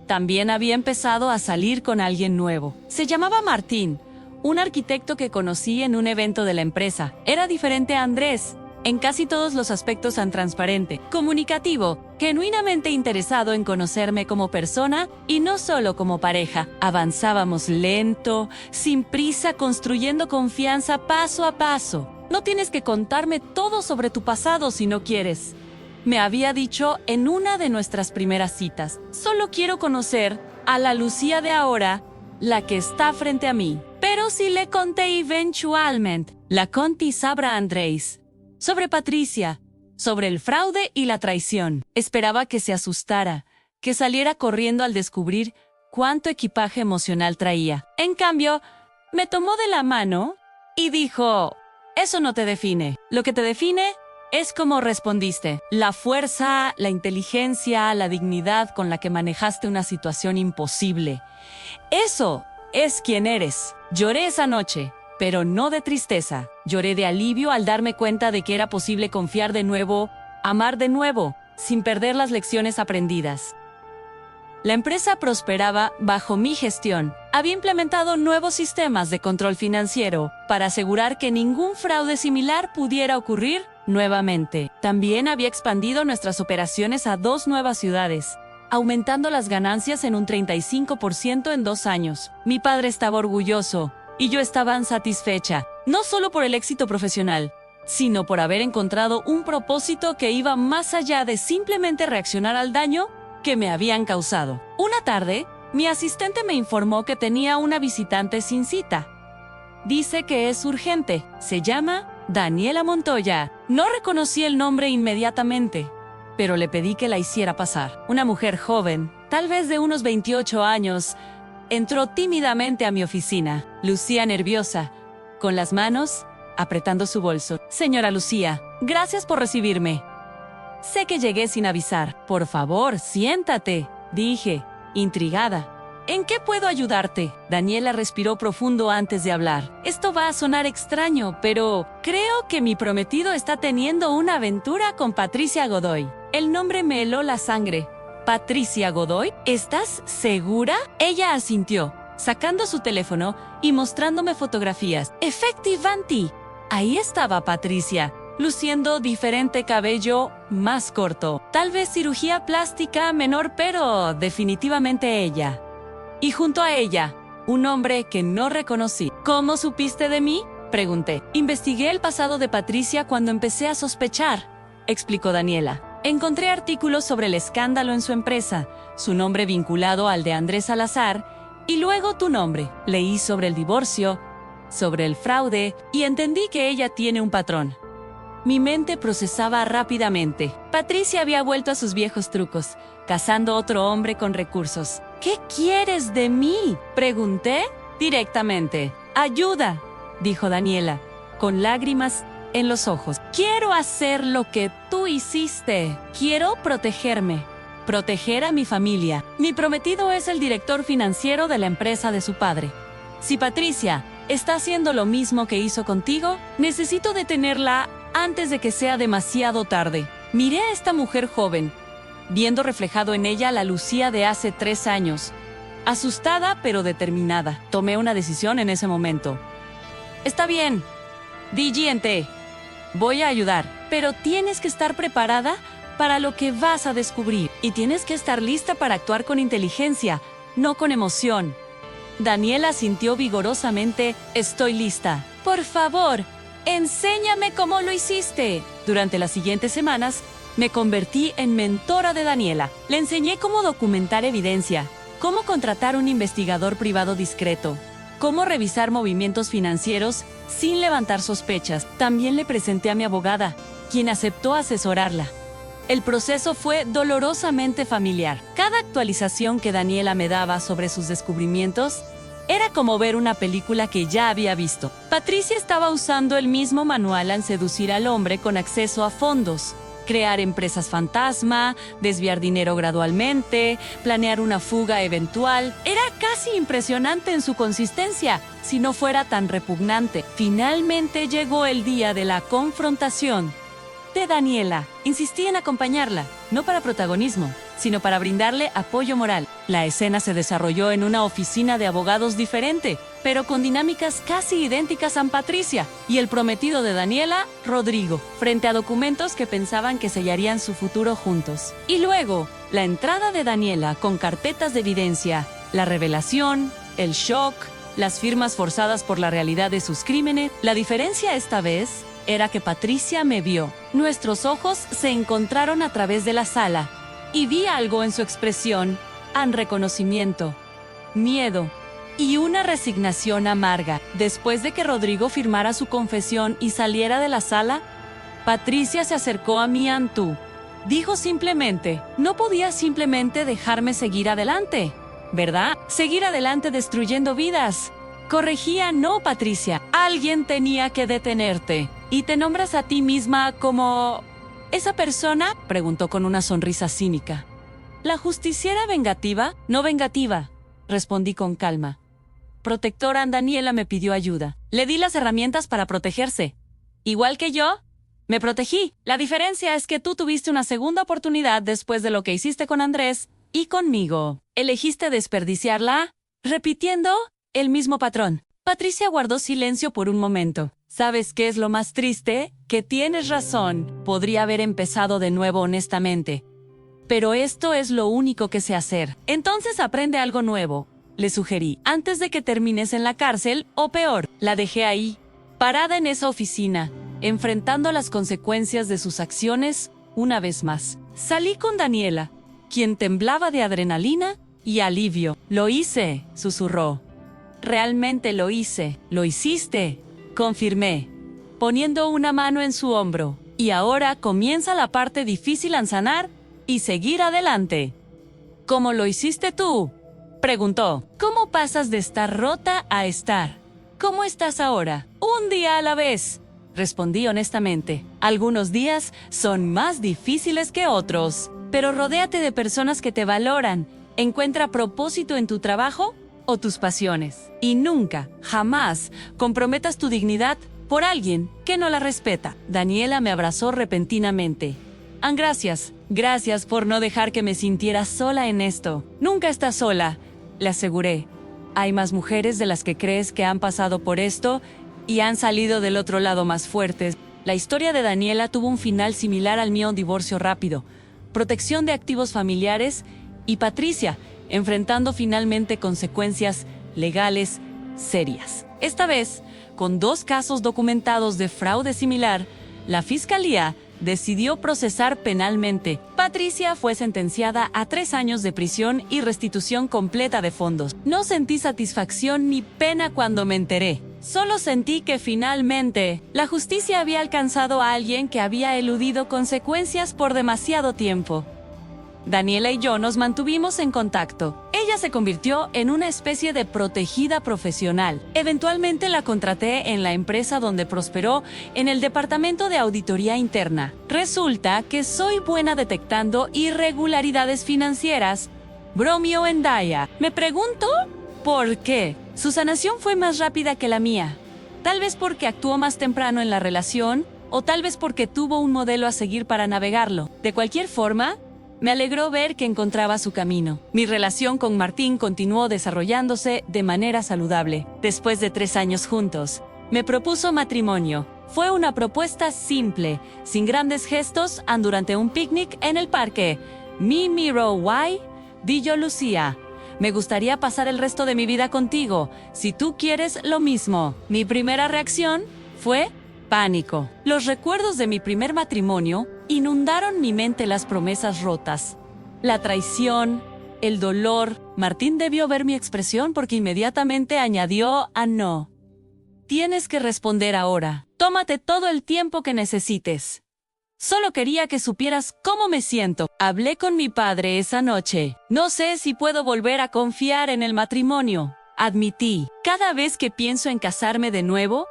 También había empezado a salir con alguien nuevo. Se llamaba Martín, un arquitecto que conocí en un evento de la empresa. Era diferente a Andrés, en casi todos los aspectos, tan transparente, comunicativo, genuinamente interesado en conocerme como persona y no solo como pareja. Avanzábamos lento, sin prisa, construyendo confianza paso a paso. No tienes que contarme todo sobre tu pasado si no quieres, me había dicho en una de nuestras primeras citas. Solo quiero conocer a la Lucía de ahora, la que está frente a mí. Pero si le conté eventualmente, la conté sabrá Andrés, sobre Patricia, sobre el fraude y la traición. Esperaba que se asustara, que saliera corriendo al descubrir cuánto equipaje emocional traía. En cambio, me tomó de la mano y dijo, eso no te define. Lo que te define es cómo respondiste. La fuerza, la inteligencia, la dignidad con la que manejaste una situación imposible. Eso es quien eres. Lloré esa noche, pero no de tristeza. Lloré de alivio al darme cuenta de que era posible confiar de nuevo, amar de nuevo, sin perder las lecciones aprendidas. La empresa prosperaba bajo mi gestión. Había implementado nuevos sistemas de control financiero para asegurar que ningún fraude similar pudiera ocurrir nuevamente. También había expandido nuestras operaciones a 2 nuevas ciudades, aumentando las ganancias en un 35% en 2 años. Mi padre estaba orgulloso y yo estaba satisfecha, no solo por el éxito profesional, sino por haber encontrado un propósito que iba más allá de simplemente reaccionar al daño que me habían causado. Una tarde, mi asistente me informó que tenía una visitante sin cita. Dice que es urgente. Se llama Daniela Montoya. No reconocí el nombre inmediatamente, pero le pedí que la hiciera pasar. Una mujer joven, tal vez de unos 28 años, entró tímidamente a mi oficina. Lucía nerviosa, con las manos apretando su bolso. Señora Lucía, gracias por recibirme. Sé que llegué sin avisar. Por favor, siéntate, dije, intrigada. ¿En qué puedo ayudarte? Daniela respiró profundo antes de hablar. Esto va a sonar extraño, pero creo que mi prometido está teniendo una aventura con Patricia Godoy. El nombre me heló la sangre. ¿Patricia Godoy? ¿Estás segura? Ella asintió, sacando su teléfono y mostrándome fotografías. Efectivamente, ahí estaba Patricia, luciendo diferente cabello más corto. Tal vez cirugía plástica menor, pero definitivamente ella. Y junto a ella, un hombre que no reconocí. ¿Cómo supiste de mí?, pregunté. Investigué el pasado de Patricia cuando empecé a sospechar, explicó Daniela. Encontré artículos sobre el escándalo en su empresa, su nombre vinculado al de Andrés Salazar, y luego tu nombre. Leí sobre el divorcio, sobre el fraude, y entendí que ella tiene un patrón. Mi mente procesaba rápidamente. Patricia había vuelto a sus viejos trucos, cazando otro hombre con recursos. ¿Qué quieres de mí?, pregunté directamente. Ayuda, dijo Daniela, con lágrimas en los ojos. Quiero hacer lo que tú hiciste. Quiero protegerme, proteger a mi familia. Mi prometido es el director financiero de la empresa de su padre. Si Patricia está haciendo lo mismo que hizo contigo, necesito detenerla antes de que sea demasiado tarde. Miré a esta mujer joven, viendo reflejado en ella la Lucía de hace 3 años. Asustada pero determinada. Tomé una decisión en ese momento. Está bien, DGNT, voy a ayudar, pero tienes que estar preparada para lo que vas a descubrir. Y tienes que estar lista para actuar con inteligencia, no con emoción. Daniela sintió vigorosamente. Estoy lista. Por favor, enséñame cómo lo hiciste. Durante las siguientes semanas, me convertí en mentora de Daniela. Le enseñé cómo documentar evidencia, cómo contratar un investigador privado discreto, cómo revisar movimientos financieros sin levantar sospechas. También le presenté a mi abogada, quien aceptó asesorarla. El proceso fue dolorosamente familiar. Cada actualización que Daniela me daba sobre sus descubrimientos era como ver una película que ya había visto. Patricia estaba usando el mismo manual al seducir al hombre con acceso a fondos, crear empresas fantasma, desviar dinero gradualmente, planear una fuga eventual. Era casi impresionante en su consistencia, si no fuera tan repugnante. Finalmente llegó el día de la confrontación de Daniela. Insistí en acompañarla, no para protagonismo, sino para brindarle apoyo moral. La escena se desarrolló en una oficina de abogados diferente, pero con dinámicas casi idénticas a Patricia y el prometido de Daniela, Rodrigo, frente a documentos que pensaban que sellarían su futuro juntos. Y luego, la entrada de Daniela con carpetas de evidencia, la revelación, el shock, las firmas forzadas por la realidad de sus crímenes. La diferencia esta vez era que Patricia me vio. Nuestros ojos se encontraron a través de la sala y vi algo en su expresión: reconocimiento, miedo y una resignación amarga. Después de que Rodrigo firmara su confesión y saliera de la sala, Patricia se acercó a mí. Dijo simplemente: no podía simplemente dejarme seguir adelante, ¿verdad? Seguir adelante destruyendo vidas. Corregía: no, Patricia, alguien tenía que detenerte. ¿Y te nombras a ti misma como esa persona?, preguntó con una sonrisa cínica. ¿La justiciera vengativa? No vengativa, respondí con calma. Protectora Daniela me pidió ayuda. Le di las herramientas para protegerse. Igual que yo, me protegí. La diferencia es que tú tuviste una segunda oportunidad después de lo que hiciste con Andrés Y conmigo, ¿elegiste desperdiciarla? Repitiendo el mismo patrón. Patricia guardó silencio por un momento. ¿Sabes qué es lo más triste? Que tienes razón. Podría haber empezado de nuevo honestamente. Pero esto es lo único que sé hacer. Entonces aprende algo nuevo, le sugerí, antes de que termines en la cárcel, o peor. La dejé ahí, parada en esa oficina, enfrentando las consecuencias de sus acciones una vez más. Salí con Daniela, quien temblaba de adrenalina y alivio. Lo hice, susurró. Realmente lo hice. Lo hiciste, confirmé, poniendo una mano en su hombro. Y ahora comienza la parte difícil a sanar y seguir adelante. ¿Cómo lo hiciste tú?, preguntó. ¿Cómo pasas de estar rota a estar? ¿Cómo estás ahora? Un día a la vez, respondí honestamente. Algunos días son más difíciles que otros, pero rodéate de personas que te valoran. Encuentra propósito en tu trabajo o tus pasiones. Y nunca, jamás, comprometas tu dignidad por alguien que no la respeta. Daniela me abrazó repentinamente. Gracias. Gracias por no dejar que me sintiera sola en esto. Nunca estás sola, le aseguré. Hay más mujeres de las que crees que han pasado por esto y han salido del otro lado más fuertes. La historia de Daniela tuvo un final similar al mío: un divorcio rápido, protección de activos familiares y Patricia enfrentando finalmente consecuencias legales serias. Esta vez, con 2 casos documentados de fraude similar, la fiscalía decidió procesar penalmente. Patricia fue sentenciada a 3 años de prisión y restitución completa de fondos. No sentí satisfacción ni pena cuando me enteré. Solo sentí que finalmente la justicia había alcanzado a alguien que había eludido consecuencias por demasiado tiempo. Daniela y yo nos mantuvimos en contacto. Ella se convirtió en una especie de protegida profesional. Eventualmente la contraté en la empresa donde prosperó, en el departamento de auditoría interna. Resulta que soy buena detectando irregularidades financieras. Bromeo Endaya. Me pregunto ¿por qué? Su sanación fue más rápida que la mía. Tal vez porque actuó más temprano en la relación, o tal vez porque tuvo un modelo a seguir para navegarlo. De cualquier forma, me alegró ver que encontraba su camino. Mi relación con Martín continuó desarrollándose de manera saludable. Después de 3 años juntos, me propuso matrimonio. Fue una propuesta simple, sin grandes gestos, durante un picnic en el parque. Mi miro why, di yo Lucía. Me gustaría pasar el resto de mi vida contigo, si tú quieres lo mismo. Mi primera reacción fue pánico. Los recuerdos de mi primer matrimonio inundaron mi mente. Las promesas rotas, la traición, el dolor. Martín debió ver mi expresión porque inmediatamente añadió: no. Tienes que responder ahora. Tómate todo el tiempo que necesites. Solo quería que supieras cómo me siento. Hablé con mi padre esa noche. No sé si puedo volver a confiar en el matrimonio, admití. Cada vez que pienso en casarme de nuevo,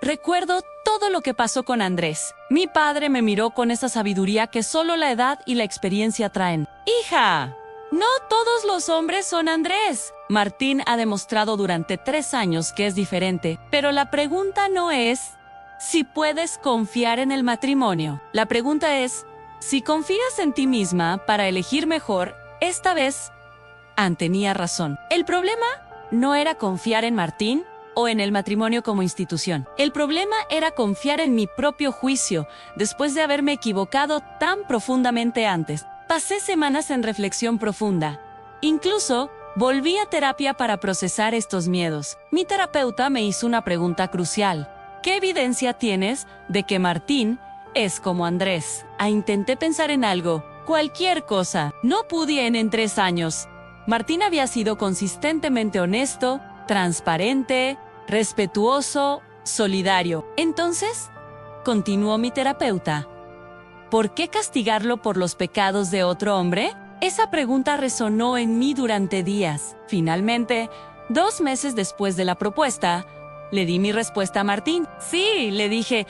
recuerdo todo lo que pasó con Andrés. Mi padre me miró con esa sabiduría que solo la edad y la experiencia traen. Hija, no todos los hombres son Andrés. Martín ha demostrado durante 3 años que es diferente, pero la pregunta no es si puedes confiar en el matrimonio. La pregunta es si confías en ti misma para elegir mejor. Esta vez, Ann tenía razón. El problema no era confiar en Martín o en el matrimonio como institución. El problema era confiar en mi propio juicio, después de haberme equivocado tan profundamente antes. Pasé semanas en reflexión profunda. Incluso, volví a terapia para procesar estos miedos. Mi terapeuta me hizo una pregunta crucial. ¿Qué evidencia tienes de que Martín es como Andrés? Intenté pensar en algo, cualquier cosa. No pude en 3 años. Martín había sido consistentemente honesto, transparente, respetuoso, solidario. Entonces, continuó mi terapeuta, ¿por qué castigarlo por los pecados de otro hombre? Esa pregunta resonó en mí durante días. Finalmente, 2 meses después de la propuesta, le di mi respuesta a Martín. Sí, le dije,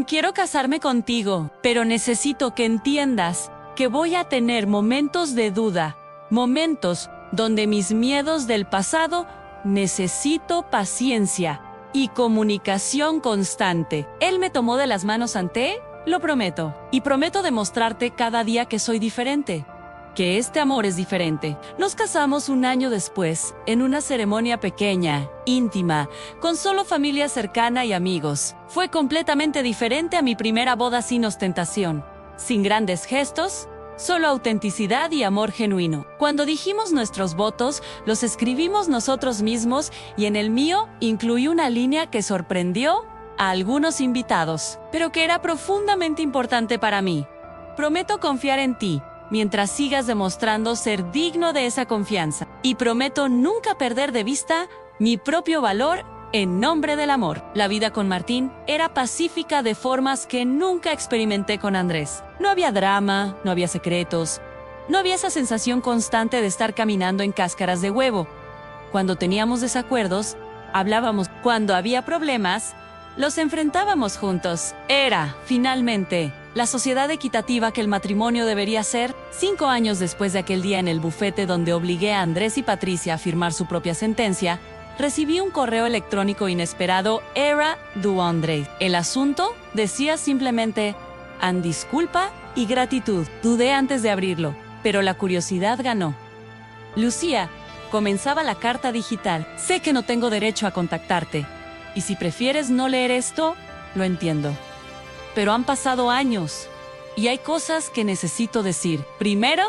quiero casarme contigo, pero necesito que entiendas que voy a tener momentos de duda, momentos donde mis miedos del pasado. Necesito paciencia y comunicación constante. Él me tomó de las manos ante, lo prometo, y prometo demostrarte cada día que soy diferente, que este amor es diferente. Nos casamos un año después, en una ceremonia pequeña, íntima, con solo familia cercana y amigos. Fue completamente diferente a mi primera boda sin ostentación, sin grandes gestos, solo autenticidad y amor genuino. Cuando dijimos nuestros votos, los escribimos nosotros mismos y en el mío incluí una línea que sorprendió a algunos invitados, pero que era profundamente importante para mí. Prometo confiar en ti, mientras sigas demostrando ser digno de esa confianza. Y prometo nunca perder de vista mi propio valor en nombre del amor. La vida con Martín era pacífica de formas que nunca experimenté con Andrés. No había drama, no había secretos, no había esa sensación constante de estar caminando en cáscaras de huevo. Cuando teníamos desacuerdos, hablábamos. Cuando había problemas, los enfrentábamos juntos. Era, finalmente, la sociedad equitativa que el matrimonio debería ser. 5 años después de aquel día en el bufete donde obligué a Andrés y Patricia a firmar su propia sentencia, recibí un correo electrónico inesperado. Era de Andrés. El asunto decía simplemente, disculpa y gratitud. Dudé antes de abrirlo, pero la curiosidad ganó. Lucía, comenzaba la carta digital. Sé que no tengo derecho a contactarte, y si prefieres no leer esto, lo entiendo. Pero han pasado años, y hay cosas que necesito decir. Primero,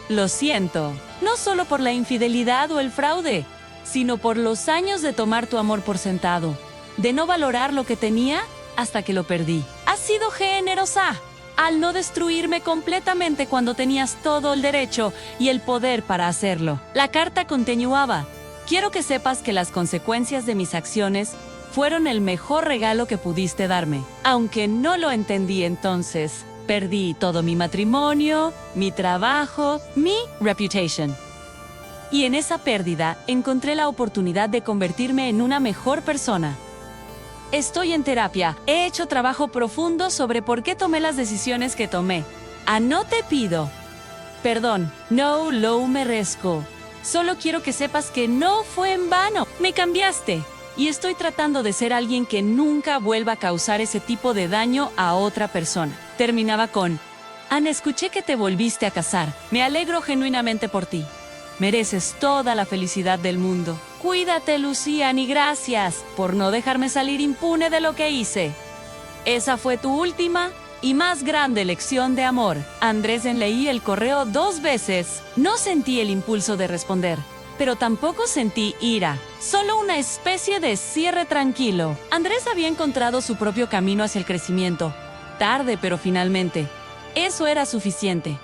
lo siento, no solo por la infidelidad o el fraude, sino por los años de tomar tu amor por sentado, de no valorar lo que tenía hasta que lo perdí. Has sido generosa al no destruirme completamente cuando tenías todo el derecho y el poder para hacerlo. La carta continuaba. Quiero que sepas que las consecuencias de mis acciones fueron el mejor regalo que pudiste darme. Aunque no lo entendí entonces, perdí todo mi matrimonio, mi trabajo, mi reputation. Y en esa pérdida encontré la oportunidad de convertirme en una mejor persona. Estoy en terapia. He hecho trabajo profundo sobre por qué tomé las decisiones que tomé. No te pido perdón, no lo merezco. Solo quiero que sepas que no fue en vano. Me cambiaste. Y estoy tratando de ser alguien que nunca vuelva a causar ese tipo de daño a otra persona. Terminaba con, escuché que te volviste a casar. Me alegro genuinamente por ti. Mereces toda la felicidad del mundo. Cuídate, Lucía, y gracias por no dejarme salir impune de lo que hice. Esa fue tu última y más grande lección de amor. Andrés, leí el correo 2 veces. No sentí el impulso de responder, pero tampoco sentí ira. Solo una especie de cierre tranquilo. Andrés había encontrado su propio camino hacia el crecimiento. Tarde, pero finalmente. Eso era suficiente.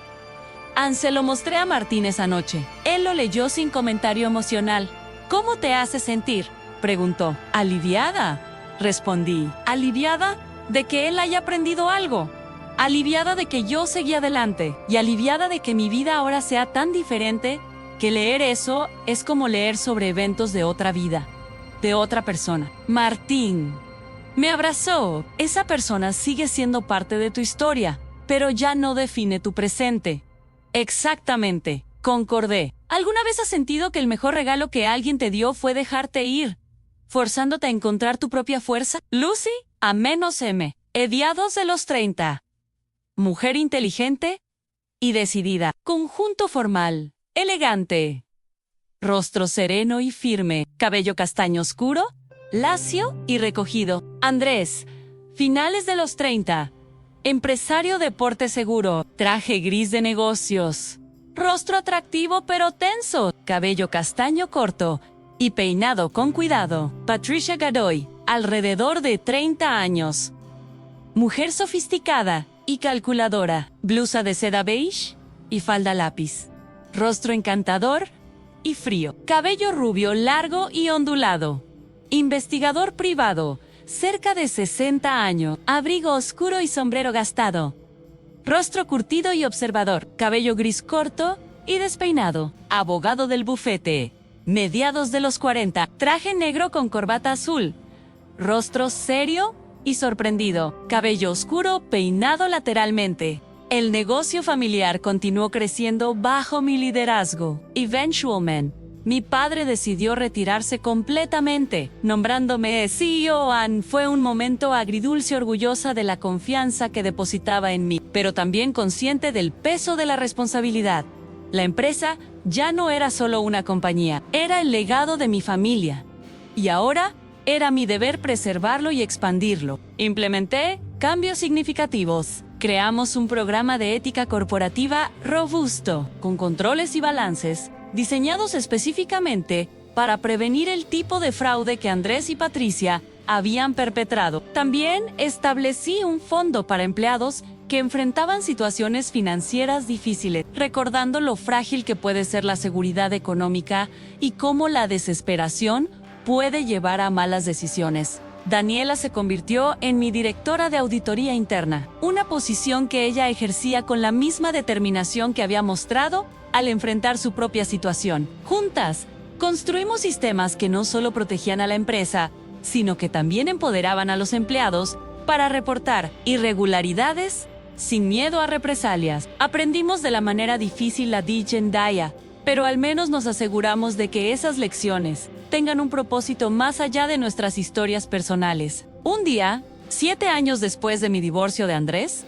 Se lo mostré a Martín esa noche. Él lo leyó sin comentario emocional. ¿Cómo te hace sentir?, preguntó. Aliviada, respondí. Aliviada de que él haya aprendido algo. Aliviada de que yo seguí adelante. Y aliviada de que mi vida ahora sea tan diferente que leer eso es como leer sobre eventos de otra vida, de otra persona. Martín me abrazó. Esa persona sigue siendo parte de tu historia, pero ya no define tu presente. Exactamente, concordé. ¿Alguna vez has sentido que el mejor regalo que alguien te dio fue dejarte ir, forzándote a encontrar tu propia fuerza? Lucy, -M, mediados de los 30. Mujer inteligente y decidida. Conjunto formal, elegante. Rostro sereno y firme. Cabello castaño oscuro, lacio y recogido. Andrés, finales de los 30. Empresario de porte seguro, traje gris de negocios, rostro atractivo pero tenso, cabello castaño corto y peinado con cuidado. Patricia Godoy, alrededor de 30 años. Mujer sofisticada y calculadora, blusa de seda beige y falda lápiz. Rostro encantador y frío, cabello rubio largo y ondulado. Investigador privado, cerca de 60 años, abrigo oscuro y sombrero gastado. Rostro curtido y observador, cabello gris corto y despeinado. Abogado del bufete, mediados de los 40, traje negro con corbata azul. Rostro serio y sorprendido, cabello oscuro peinado lateralmente. El negocio familiar continuó creciendo bajo mi liderazgo. Eventualmente, mi padre decidió retirarse completamente, nombrándome CEO. Fue un momento agridulce, orgullosa de la confianza que depositaba en mí, pero también consciente del peso de la responsabilidad. La empresa ya no era solo una compañía, era el legado de mi familia. Y ahora era mi deber preservarlo y expandirlo. Implementé cambios significativos. Creamos un programa de ética corporativa robusto, con controles y balances, diseñados específicamente para prevenir el tipo de fraude que Andrés y Patricia habían perpetrado. También establecí un fondo para empleados que enfrentaban situaciones financieras difíciles, recordando lo frágil que puede ser la seguridad económica y cómo la desesperación puede llevar a malas decisiones. Daniela se convirtió en mi directora de auditoría interna, una posición que ella ejercía con la misma determinación que había mostrado al enfrentar su propia situación. Juntas, construimos sistemas que no solo protegían a la empresa, sino que también empoderaban a los empleados para reportar irregularidades sin miedo a represalias. Aprendimos de la manera difícil la Daya, pero al menos nos aseguramos de que esas lecciones tengan un propósito más allá de nuestras historias personales. Un día, 7 años después de mi divorcio de Andrés,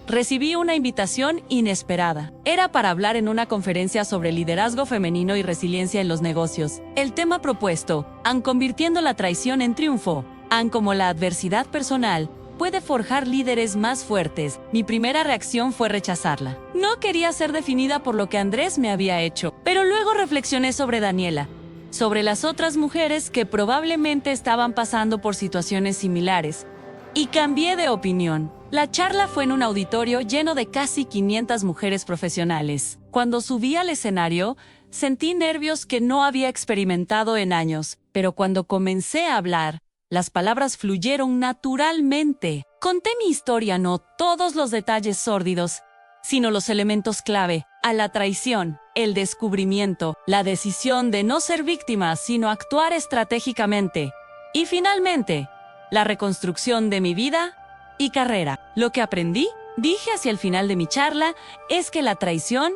recibí una invitación inesperada. Era para hablar en una conferencia sobre liderazgo femenino y resiliencia en los negocios. El tema propuesto, convirtiendo la traición en triunfo, como la adversidad personal puede forjar líderes más fuertes. Mi primera reacción fue rechazarla. No quería ser definida por lo que Andrés me había hecho, pero luego reflexioné sobre Daniela, sobre las otras mujeres que probablemente estaban pasando por situaciones similares, y cambié de opinión. La charla fue en un auditorio lleno de casi 500 mujeres profesionales. Cuando subí al escenario, sentí nervios que no había experimentado en años, pero cuando comencé a hablar, las palabras fluyeron naturalmente. Conté mi historia, no todos los detalles sórdidos, sino los elementos clave: a la traición, el descubrimiento, la decisión de no ser víctima, sino actuar estratégicamente, y finalmente, la reconstrucción de mi vida y carrera. Lo que aprendí, dije hacia el final de mi charla, es que la traición,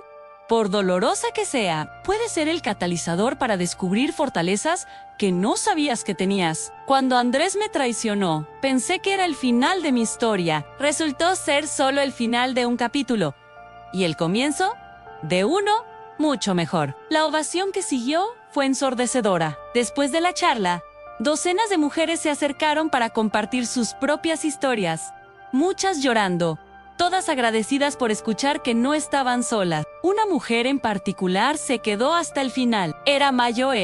por dolorosa que sea, puede ser el catalizador para descubrir fortalezas que no sabías que tenías. Cuando Andrés me traicionó, pensé que era el final de mi historia. Resultó ser solo el final de un capítulo, y el comienzo de uno mucho mejor. La ovación que siguió fue ensordecedora. Después de la charla, docenas de mujeres se acercaron para compartir sus propias historias, muchas llorando, todas agradecidas por escuchar que no estaban solas. Una mujer en particular se quedó hasta el final. Era mayor,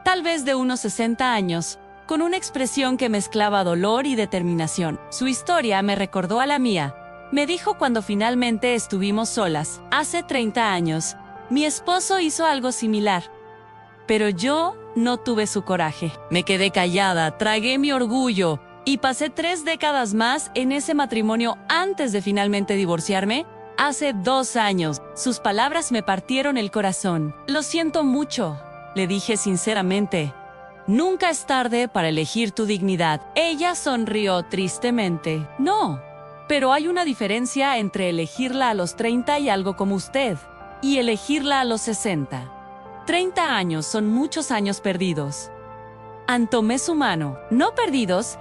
tal vez de unos 60 años, con una expresión que mezclaba dolor y determinación. Su historia me recordó a la mía. Me dijo cuando finalmente estuvimos solas, hace 30 años, mi esposo hizo algo similar, pero yo no tuve su coraje. Me quedé callada, tragué mi orgullo y pasé 3 décadas más en ese matrimonio antes de finalmente divorciarme. Hace 2 años, sus palabras me partieron el corazón. Lo siento mucho, le dije sinceramente. Nunca es tarde para elegir tu dignidad. Ella sonrió tristemente. No, pero hay una diferencia entre elegirla a los 30 y algo como usted, y elegirla a los 60. 30 años son muchos años perdidos. Tomé su mano. No perdidos,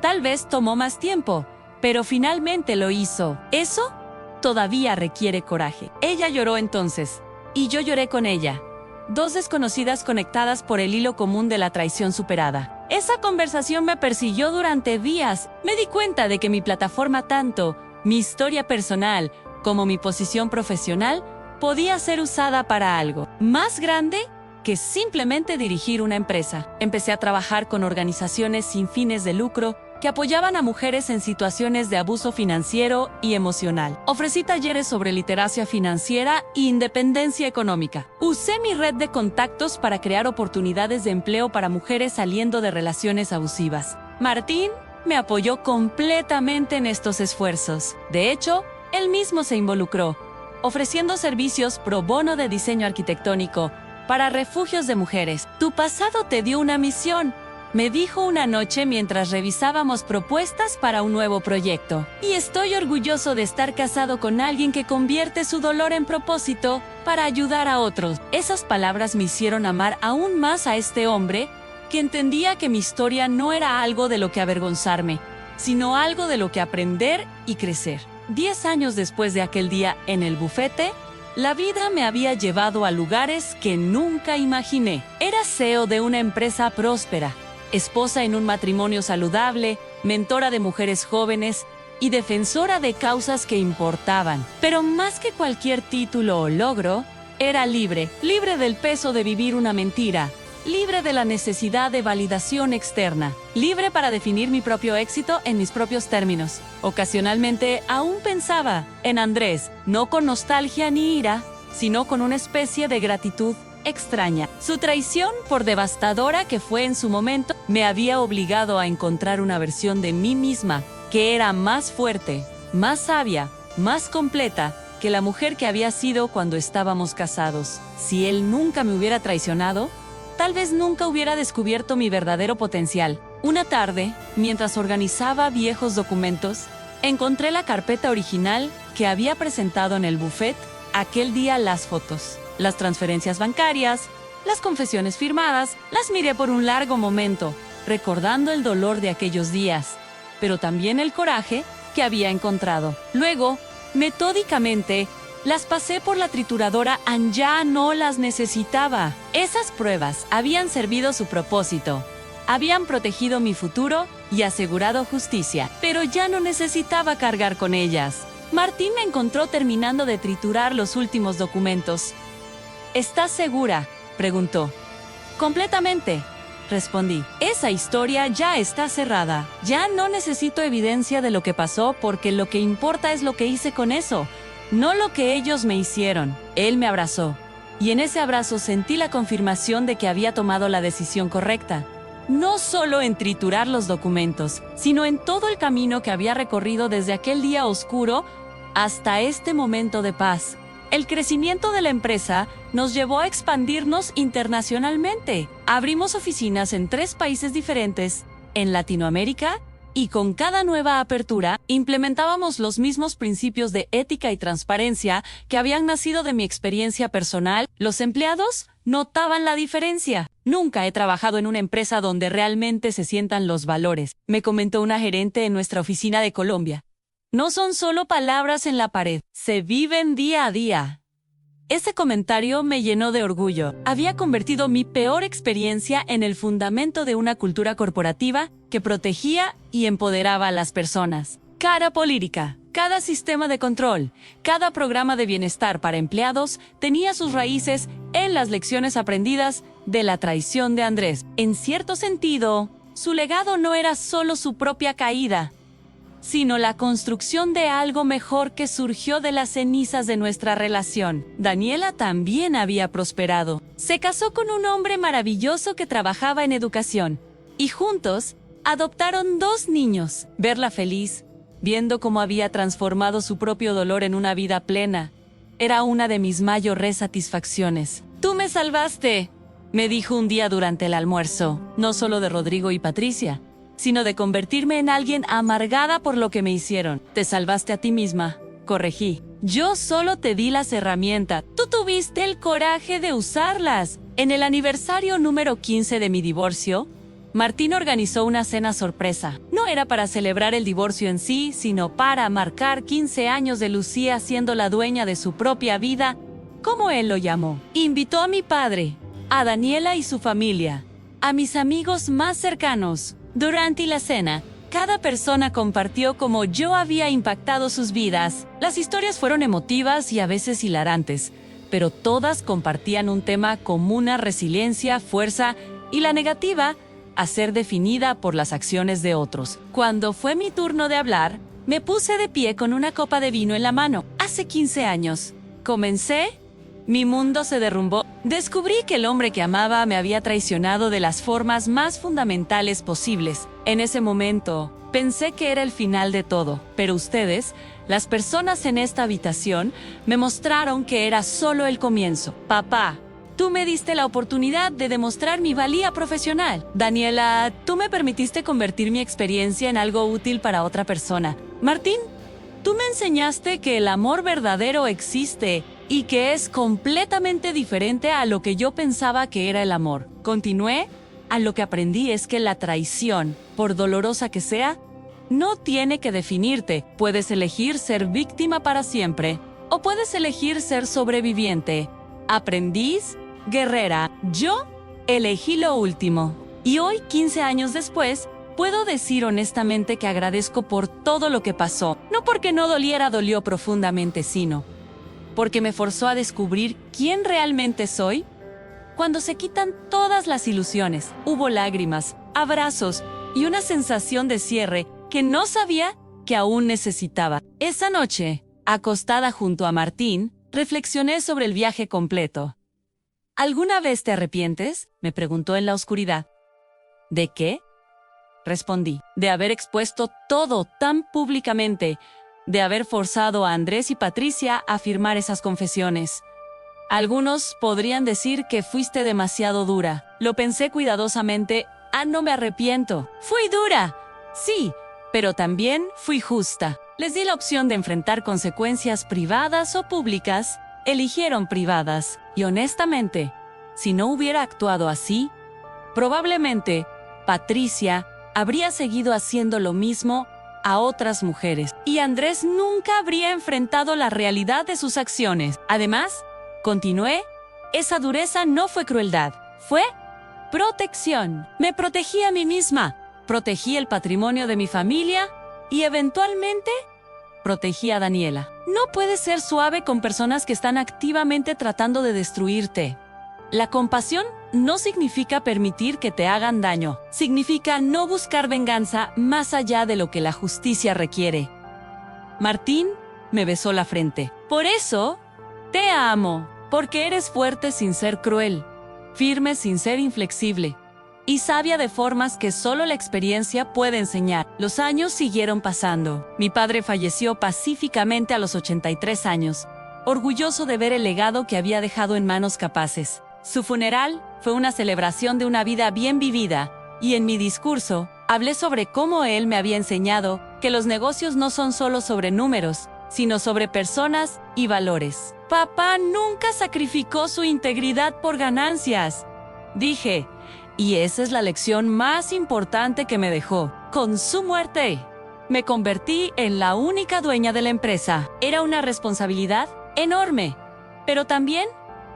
tal vez tomó más tiempo, pero finalmente lo hizo. Eso todavía requiere coraje. Ella lloró entonces, y yo lloré con ella. 2 desconocidas conectadas por el hilo común de la traición superada. Esa conversación me persiguió durante días. Me di cuenta de que mi plataforma, tanto mi historia personal como mi posición profesional, podía ser usada para algo más grande que simplemente dirigir una empresa. Empecé a trabajar con organizaciones sin fines de lucro que apoyaban a mujeres en situaciones de abuso financiero y emocional. Ofrecí talleres sobre literacia financiera e independencia económica. Usé mi red de contactos para crear oportunidades de empleo para mujeres saliendo de relaciones abusivas. Martín me apoyó completamente en estos esfuerzos. De hecho, él mismo se involucró, ofreciendo servicios pro bono de diseño arquitectónico para refugios de mujeres. Tu pasado te dio una misión, me dijo una noche mientras revisábamos propuestas para un nuevo proyecto. Y estoy orgulloso de estar casado con alguien que convierte su dolor en propósito para ayudar a otros. Esas palabras me hicieron amar aún más a este hombre, que entendía que mi historia no era algo de lo que avergonzarme, sino algo de lo que aprender y crecer. 10 años después de aquel día en el bufete, La vida me había llevado a lugares que nunca imaginé. Era CEO de una empresa próspera, esposa en un matrimonio saludable, mentora de mujeres jóvenes y defensora de causas que importaban. Pero más que cualquier título o logro, era libre del peso de vivir una mentira, libre de la necesidad de validación externa, libre para definir mi propio éxito en mis propios términos. Ocasionalmente aún pensaba en Andrés, no con nostalgia ni ira, sino con una especie de gratitud extraña. Su traición, por devastadora que fue en su momento, me había obligado a encontrar una versión de mí misma que era más fuerte, más sabia, más completa que la mujer que había sido cuando estábamos casados. Si él nunca me hubiera traicionado, tal vez nunca hubiera descubierto mi verdadero potencial. Una tarde, mientras organizaba viejos documentos, encontré la carpeta original que había presentado en el buffet aquel día. Las fotos, las transferencias bancarias, las confesiones firmadas, las miré por un largo momento, recordando el dolor de aquellos días, pero también el coraje que había encontrado. Luego, metódicamente, las pasé por la trituradora. Ya no las necesitaba. Esas pruebas habían servido su propósito. Habían protegido mi futuro y asegurado justicia, pero ya no necesitaba cargar con ellas. Martín me encontró terminando de triturar los últimos documentos. ¿Estás segura?, preguntó. Completamente, respondí. Esa historia ya está cerrada. Ya no necesito evidencia de lo que pasó porque lo que importa es lo que hice con eso, no lo que ellos me hicieron. Él me abrazó, y en ese abrazo sentí la confirmación de que había tomado la decisión correcta. No solo en triturar los documentos, sino en todo el camino que había recorrido desde aquel día oscuro hasta este momento de paz. El crecimiento de la empresa nos llevó a expandirnos internacionalmente. Abrimos oficinas en 3 países diferentes, en Latinoamérica, y con cada nueva apertura, implementábamos los mismos principios de ética y transparencia que habían nacido de mi experiencia personal. Los empleados notaban la diferencia. Nunca he trabajado en una empresa donde realmente se sientan los valores, me comentó una gerente en nuestra oficina de Colombia. No son solo palabras en la pared, se viven día a día. Ese comentario me llenó de orgullo. Había convertido mi peor experiencia en el fundamento de una cultura corporativa que protegía y empoderaba a las personas. Cada política, cada sistema de control, cada programa de bienestar para empleados tenía sus raíces en las lecciones aprendidas de la traición de Andrés. En cierto sentido, su legado no era solo su propia caída, sino la construcción de algo mejor que surgió de las cenizas de nuestra relación. Daniela también había prosperado. Se casó con un hombre maravilloso que trabajaba en educación, y juntos adoptaron 2 niños. Verla feliz, viendo cómo había transformado su propio dolor en una vida plena, era una de mis mayores satisfacciones. «Tú me salvaste», me dijo un día durante el almuerzo, no solo de Rodrigo y Patricia, sino de convertirme en alguien amargada por lo que me hicieron. «Te salvaste a ti misma», corregí. «Yo solo te di las herramientas. Tú tuviste el coraje de usarlas». En el aniversario número 15 de mi divorcio, Martín organizó una cena sorpresa. No era para celebrar el divorcio en sí, sino para marcar 15 años de Lucía siendo la dueña de su propia vida, como él lo llamó. Invitó a mi padre, a Daniela y su familia, a mis amigos más cercanos. Durante la cena, cada persona compartió cómo yo había impactado sus vidas. Las historias fueron emotivas y a veces hilarantes, pero todas compartían un tema común: resiliencia, fuerza y la negativa a ser definida por las acciones de otros. Cuando fue mi turno de hablar, me puse de pie con una copa de vino en la mano. Hace 15 años. Comencé. Mi mundo se derrumbó. Descubrí que el hombre que amaba me había traicionado de las formas más fundamentales posibles. En ese momento, pensé que era el final de todo. Pero ustedes, las personas en esta habitación, me mostraron que era solo el comienzo. Papá, tú me diste la oportunidad de demostrar mi valía profesional. Daniela, tú me permitiste convertir mi experiencia en algo útil para otra persona. Martín, tú me enseñaste que el amor verdadero existe y que es completamente diferente a lo que yo pensaba que era el amor. Continué. A lo que aprendí es que la traición, por dolorosa que sea, no tiene que definirte. Puedes elegir ser víctima para siempre O puedes elegir ser sobreviviente, aprendiz, guerrera. Yo elegí lo último. Y hoy, 15 años después, puedo decir honestamente que agradezco por todo lo que pasó. No porque no doliera, dolió profundamente, sino porque me forzó a descubrir quién realmente soy. Cuando se quitan todas las ilusiones, hubo lágrimas, abrazos y una sensación de cierre que no sabía que aún necesitaba. Esa noche, acostada junto a Martín, reflexioné sobre el viaje completo. ¿Alguna vez te arrepientes?, me preguntó en la oscuridad. ¿De qué?, respondí. De haber expuesto todo tan públicamente, de haber forzado a Andrés y Patricia a firmar esas confesiones. Algunos podrían decir que fuiste demasiado dura. Lo pensé cuidadosamente. No me arrepiento. Fui dura, sí, pero también fui justa. Les di la opción de enfrentar consecuencias privadas o públicas. Eligieron privadas. Y honestamente, si no hubiera actuado así, probablemente Patricia habría seguido haciendo lo mismo a otras mujeres. Y Andrés nunca habría enfrentado la realidad de sus acciones. Además, continué, esa dureza no fue crueldad, fue protección. Me protegí a mí misma, protegí el patrimonio de mi familia y eventualmente protegí a Daniela. No puedes ser suave con personas que están activamente tratando de destruirte. La compasión no significa permitir que te hagan daño. Significa no buscar venganza más allá de lo que la justicia requiere. Martín me besó la frente. Por eso, te amo. Porque eres fuerte sin ser cruel, firme sin ser inflexible, y sabia de formas que solo la experiencia puede enseñar. Los años siguieron pasando. Mi padre falleció pacíficamente a los 83 años, orgulloso de ver el legado que había dejado en manos capaces. Su funeral fue una celebración de una vida bien vivida, y en mi discurso hablé sobre cómo él me había enseñado que los negocios no son solo sobre números, sino sobre personas y valores. Papá nunca sacrificó su integridad por ganancias, dije, y esa es la lección más importante que me dejó. Con su muerte, me convertí en la única dueña de la empresa. Era una responsabilidad enorme, pero también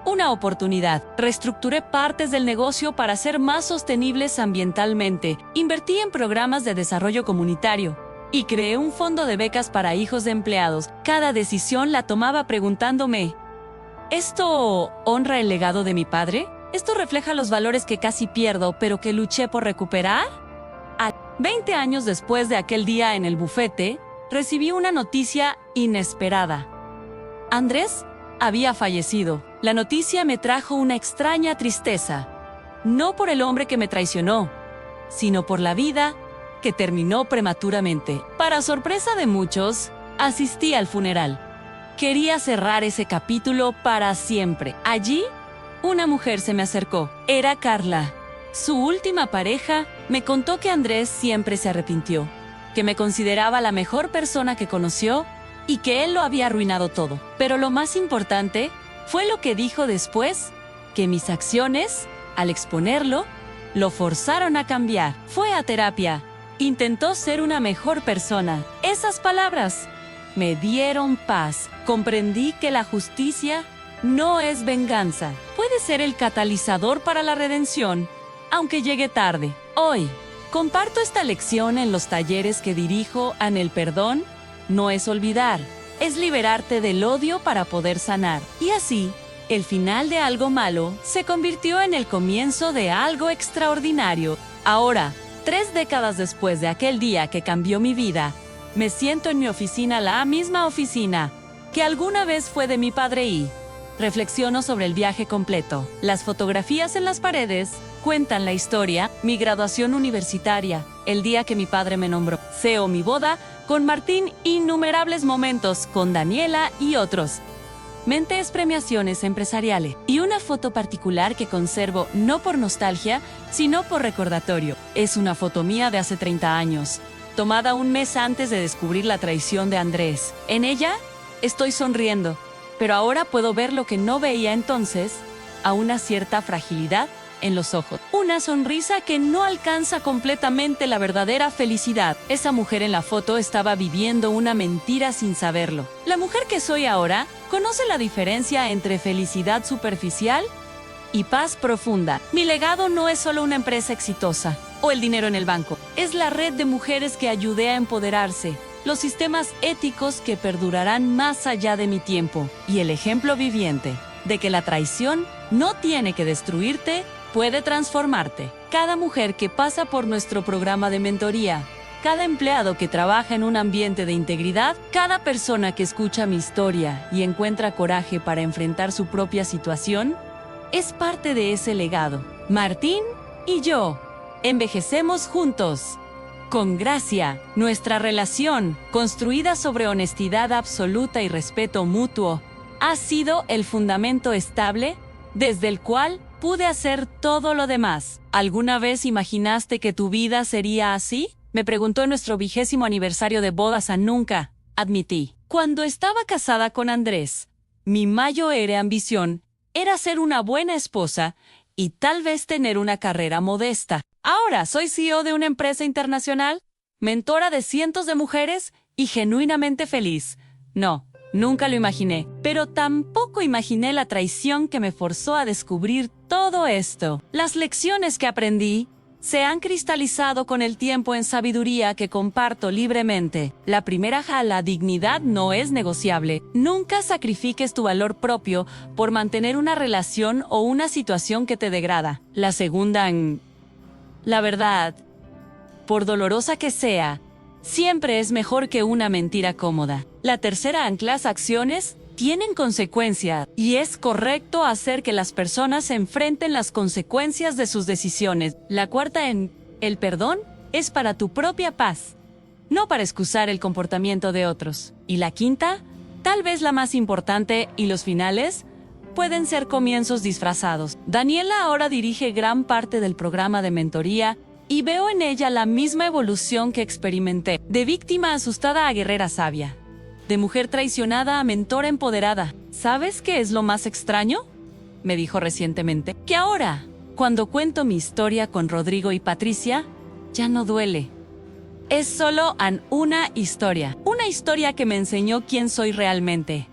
una oportunidad. Reestructuré partes del negocio para ser más sostenibles ambientalmente. Invertí en programas de desarrollo comunitario y creé un fondo de becas para hijos de empleados. Cada decisión la tomaba preguntándome, ¿esto honra el legado de mi padre? ¿Esto refleja los valores que casi pierdo, pero que luché por recuperar? 20 años después de aquel día en el bufete, recibí una noticia inesperada. Andrés había fallecido. La noticia me trajo una extraña tristeza. No por el hombre que me traicionó, sino por la vida que terminó prematuramente. Para sorpresa de muchos, asistí al funeral. Quería cerrar ese capítulo para siempre. Allí, una mujer se me acercó. Era Carla. Su última pareja me contó que Andrés siempre se arrepintió, que me consideraba la mejor persona que conoció y que él lo había arruinado todo. Pero lo más importante fue lo que dijo después, que mis acciones, al exponerlo, lo forzaron a cambiar. Fue a terapia. Intentó ser una mejor persona. Esas palabras me dieron paz. Comprendí que la justicia no es venganza. Puede ser el catalizador para la redención, aunque llegue tarde. Hoy, comparto esta lección en los talleres que dirijo. El perdón no es olvidar, es liberarte del odio para poder sanar. Y así, el final de algo malo se convirtió en el comienzo de algo extraordinario. Ahora, 3 décadas después de aquel día que cambió mi vida, me siento en mi oficina, la misma oficina que alguna vez fue de mi padre, y reflexiono sobre el viaje completo. Las fotografías en las paredes cuentan la historia, mi graduación universitaria, el día que mi padre me nombró, CEO, mi boda con Martín, innumerables momentos con Daniela y otros. Mentes premiaciones empresariales y una foto particular que conservo no por nostalgia, sino por recordatorio. Es una foto mía de hace 30 años, tomada un mes antes de descubrir la traición de Andrés. En ella estoy sonriendo, pero ahora puedo ver lo que no veía entonces, a una cierta fragilidad en los ojos. Una sonrisa que no alcanza completamente la verdadera felicidad. Esa mujer en la foto estaba viviendo una mentira sin saberlo. La mujer que soy ahora conoce la diferencia entre felicidad superficial y paz profunda. Mi legado no es solo una empresa exitosa o el dinero en el banco. Es la red de mujeres que ayudé a empoderarse, los sistemas éticos que perdurarán más allá de mi tiempo y el ejemplo viviente de que la traición no tiene que destruirte, puede transformarte. Cada mujer que pasa por nuestro programa de mentoría, cada empleado que trabaja en un ambiente de integridad, cada persona que escucha mi historia y encuentra coraje para enfrentar su propia situación, es parte de ese legado. Martín y yo envejecemos juntos. Con gracia, nuestra relación, construida sobre honestidad absoluta y respeto mutuo, ha sido el fundamento estable desde el cual pude hacer todo lo demás. ¿Alguna vez imaginaste que tu vida sería así? Me preguntó en nuestro 20º aniversario de bodas a nunca. Admití. Cuando estaba casada con Andrés, mi mayor ambición era ser una buena esposa y tal vez tener una carrera modesta. Ahora soy CEO de una empresa internacional, mentora de cientos de mujeres y genuinamente feliz. No, nunca lo imaginé, pero tampoco imaginé la traición que me forzó a descubrir todo esto. Las lecciones que aprendí se han cristalizado con el tiempo en sabiduría que comparto libremente. La primera, la dignidad no es negociable. Nunca sacrifiques tu valor propio por mantener una relación o una situación que te degrada. La segunda, la verdad, por dolorosa que sea, siempre es mejor que una mentira cómoda. La tercera, las acciones tienen consecuencias y es correcto hacer que las personas enfrenten las consecuencias de sus decisiones. La cuarta, el perdón es para tu propia paz, no para excusar el comportamiento de otros. Y la quinta, tal vez la más importante, y los finales pueden ser comienzos disfrazados. Daniela ahora dirige gran parte del programa de mentoría y veo en ella la misma evolución que experimenté, de víctima asustada a guerrera sabia. De mujer traicionada a mentora empoderada. ¿Sabes qué es lo más extraño?, me dijo recientemente. Que ahora, cuando cuento mi historia con Rodrigo y Patricia, ya no duele. Es solo una historia. Una historia que me enseñó quién soy realmente.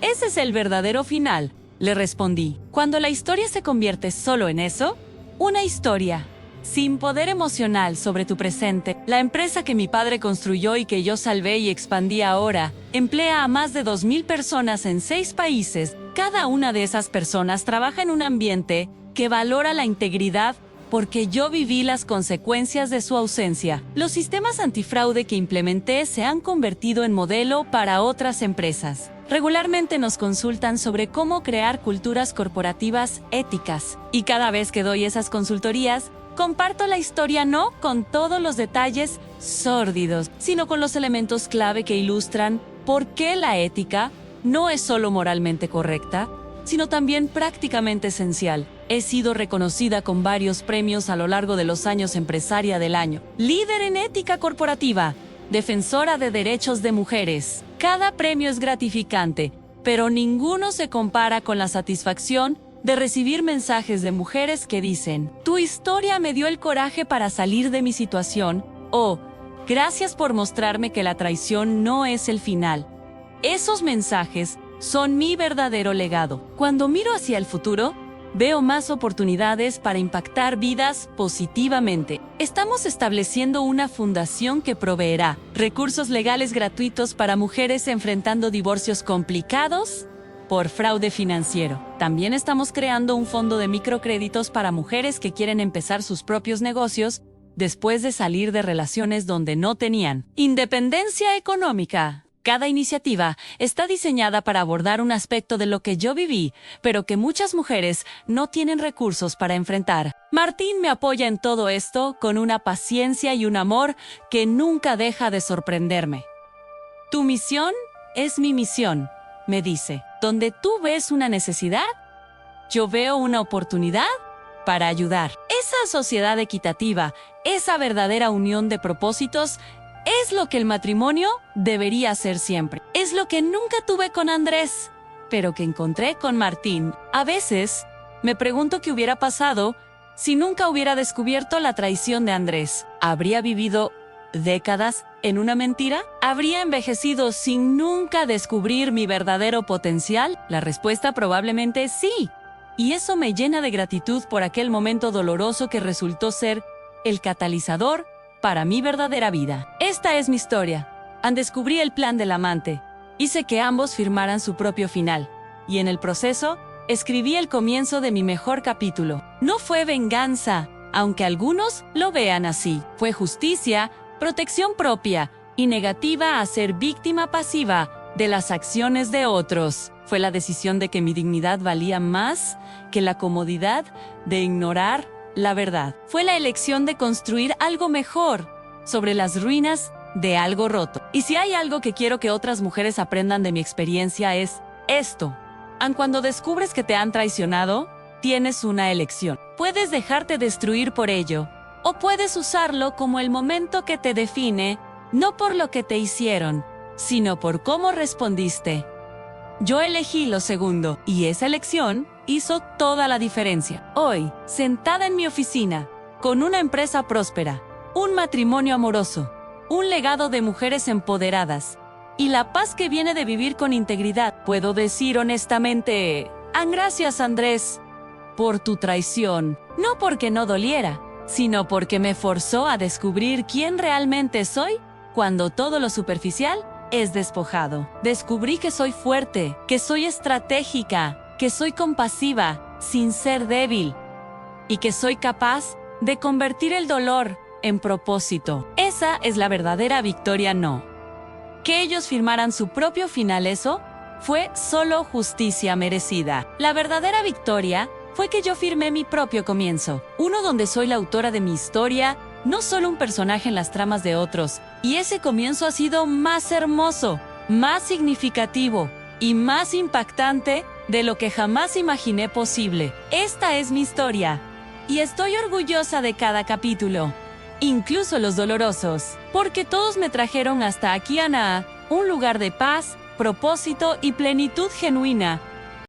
Ese es el verdadero final, le respondí. Cuando la historia se convierte solo en eso, una historia sin poder emocional sobre tu presente. La empresa que mi padre construyó y que yo salvé y expandí ahora, emplea a más de 2,000 personas en 6 países. Cada una de esas personas trabaja en un ambiente que valora la integridad porque yo viví las consecuencias de su ausencia. Los sistemas antifraude que implementé se han convertido en modelo para otras empresas. Regularmente nos consultan sobre cómo crear culturas corporativas éticas. Y cada vez que doy esas consultorías, comparto la historia no con todos los detalles sórdidos, sino con los elementos clave que ilustran por qué la ética no es solo moralmente correcta, sino también prácticamente esencial. He sido reconocida con varios premios a lo largo de los años: Empresaria del Año, Líder en Ética Corporativa, Defensora de Derechos de Mujeres. Cada premio es gratificante, pero ninguno se compara con la satisfacción de recibir mensajes de mujeres que dicen: tu historia me dio el coraje para salir de mi situación, o gracias por mostrarme que la traición no es el final. Esos mensajes son mi verdadero legado. Cuando miro hacia el futuro, veo más oportunidades para impactar vidas positivamente. Estamos estableciendo una fundación que proveerá recursos legales gratuitos para mujeres enfrentando divorcios complicados por fraude financiero. También estamos creando un fondo de microcréditos para mujeres que quieren empezar sus propios negocios después de salir de relaciones donde no tenían independencia económica. Cada iniciativa está diseñada para abordar un aspecto de lo que yo viví, pero que muchas mujeres no tienen recursos para enfrentar. Martín me apoya en todo esto con una paciencia y un amor que nunca deja de sorprenderme. Tu misión es mi misión, me dice. Donde tú ves una necesidad, yo veo una oportunidad para ayudar. Esa sociedad equitativa, esa verdadera unión de propósitos, es lo que el matrimonio debería ser siempre. Es lo que nunca tuve con Andrés, pero que encontré con Martín. A veces me pregunto qué hubiera pasado Si nunca hubiera descubierto la traición de Andrés, ¿habría vivido décadas en una mentira? ¿Habría envejecido sin nunca descubrir mi verdadero potencial? La respuesta probablemente es sí. Y eso me llena de gratitud por aquel momento doloroso que resultó ser el catalizador para mi verdadera vida. Esta es mi historia. Descubrí el plan del amante. Hice que ambos firmaran su propio final. Y en el proceso, escribí el comienzo de mi mejor capítulo. No fue venganza, aunque algunos lo vean así. Fue justicia, protección propia y negativa a ser víctima pasiva de las acciones de otros. Fue la decisión de que mi dignidad valía más que la comodidad de ignorar la verdad. Fue la elección de construir algo mejor sobre las ruinas de algo roto. Y si hay algo que quiero que otras mujeres aprendan de mi experiencia es esto. Aun cuando descubres que te han traicionado, tienes una elección. Puedes dejarte destruir por ello, o puedes usarlo como el momento que te define, no por lo que te hicieron, sino por cómo respondiste. Yo elegí lo segundo, y esa elección hizo toda la diferencia. Hoy, sentada en mi oficina, con una empresa próspera, un matrimonio amoroso, un legado de mujeres empoderadas, y la paz que viene de vivir con integridad, puedo decir honestamente, gracias Andrés, por tu traición, no porque no doliera, sino porque me forzó a descubrir quién realmente soy cuando todo lo superficial es despojado. Descubrí que soy fuerte, que soy estratégica, que soy compasiva, sin ser débil, y que soy capaz de convertir el dolor en propósito. Esa es la verdadera victoria, no. Que ellos firmaran su propio final, eso fue solo justicia merecida. La verdadera victoria fue que yo firmé mi propio comienzo, uno donde soy la autora de mi historia, no solo un personaje en las tramas de otros, y ese comienzo ha sido más hermoso, más significativo y más impactante de lo que jamás imaginé posible. Esta es mi historia, y estoy orgullosa de cada capítulo, incluso los dolorosos, porque todos me trajeron hasta aquí, Ana, un lugar de paz, propósito y plenitud genuina,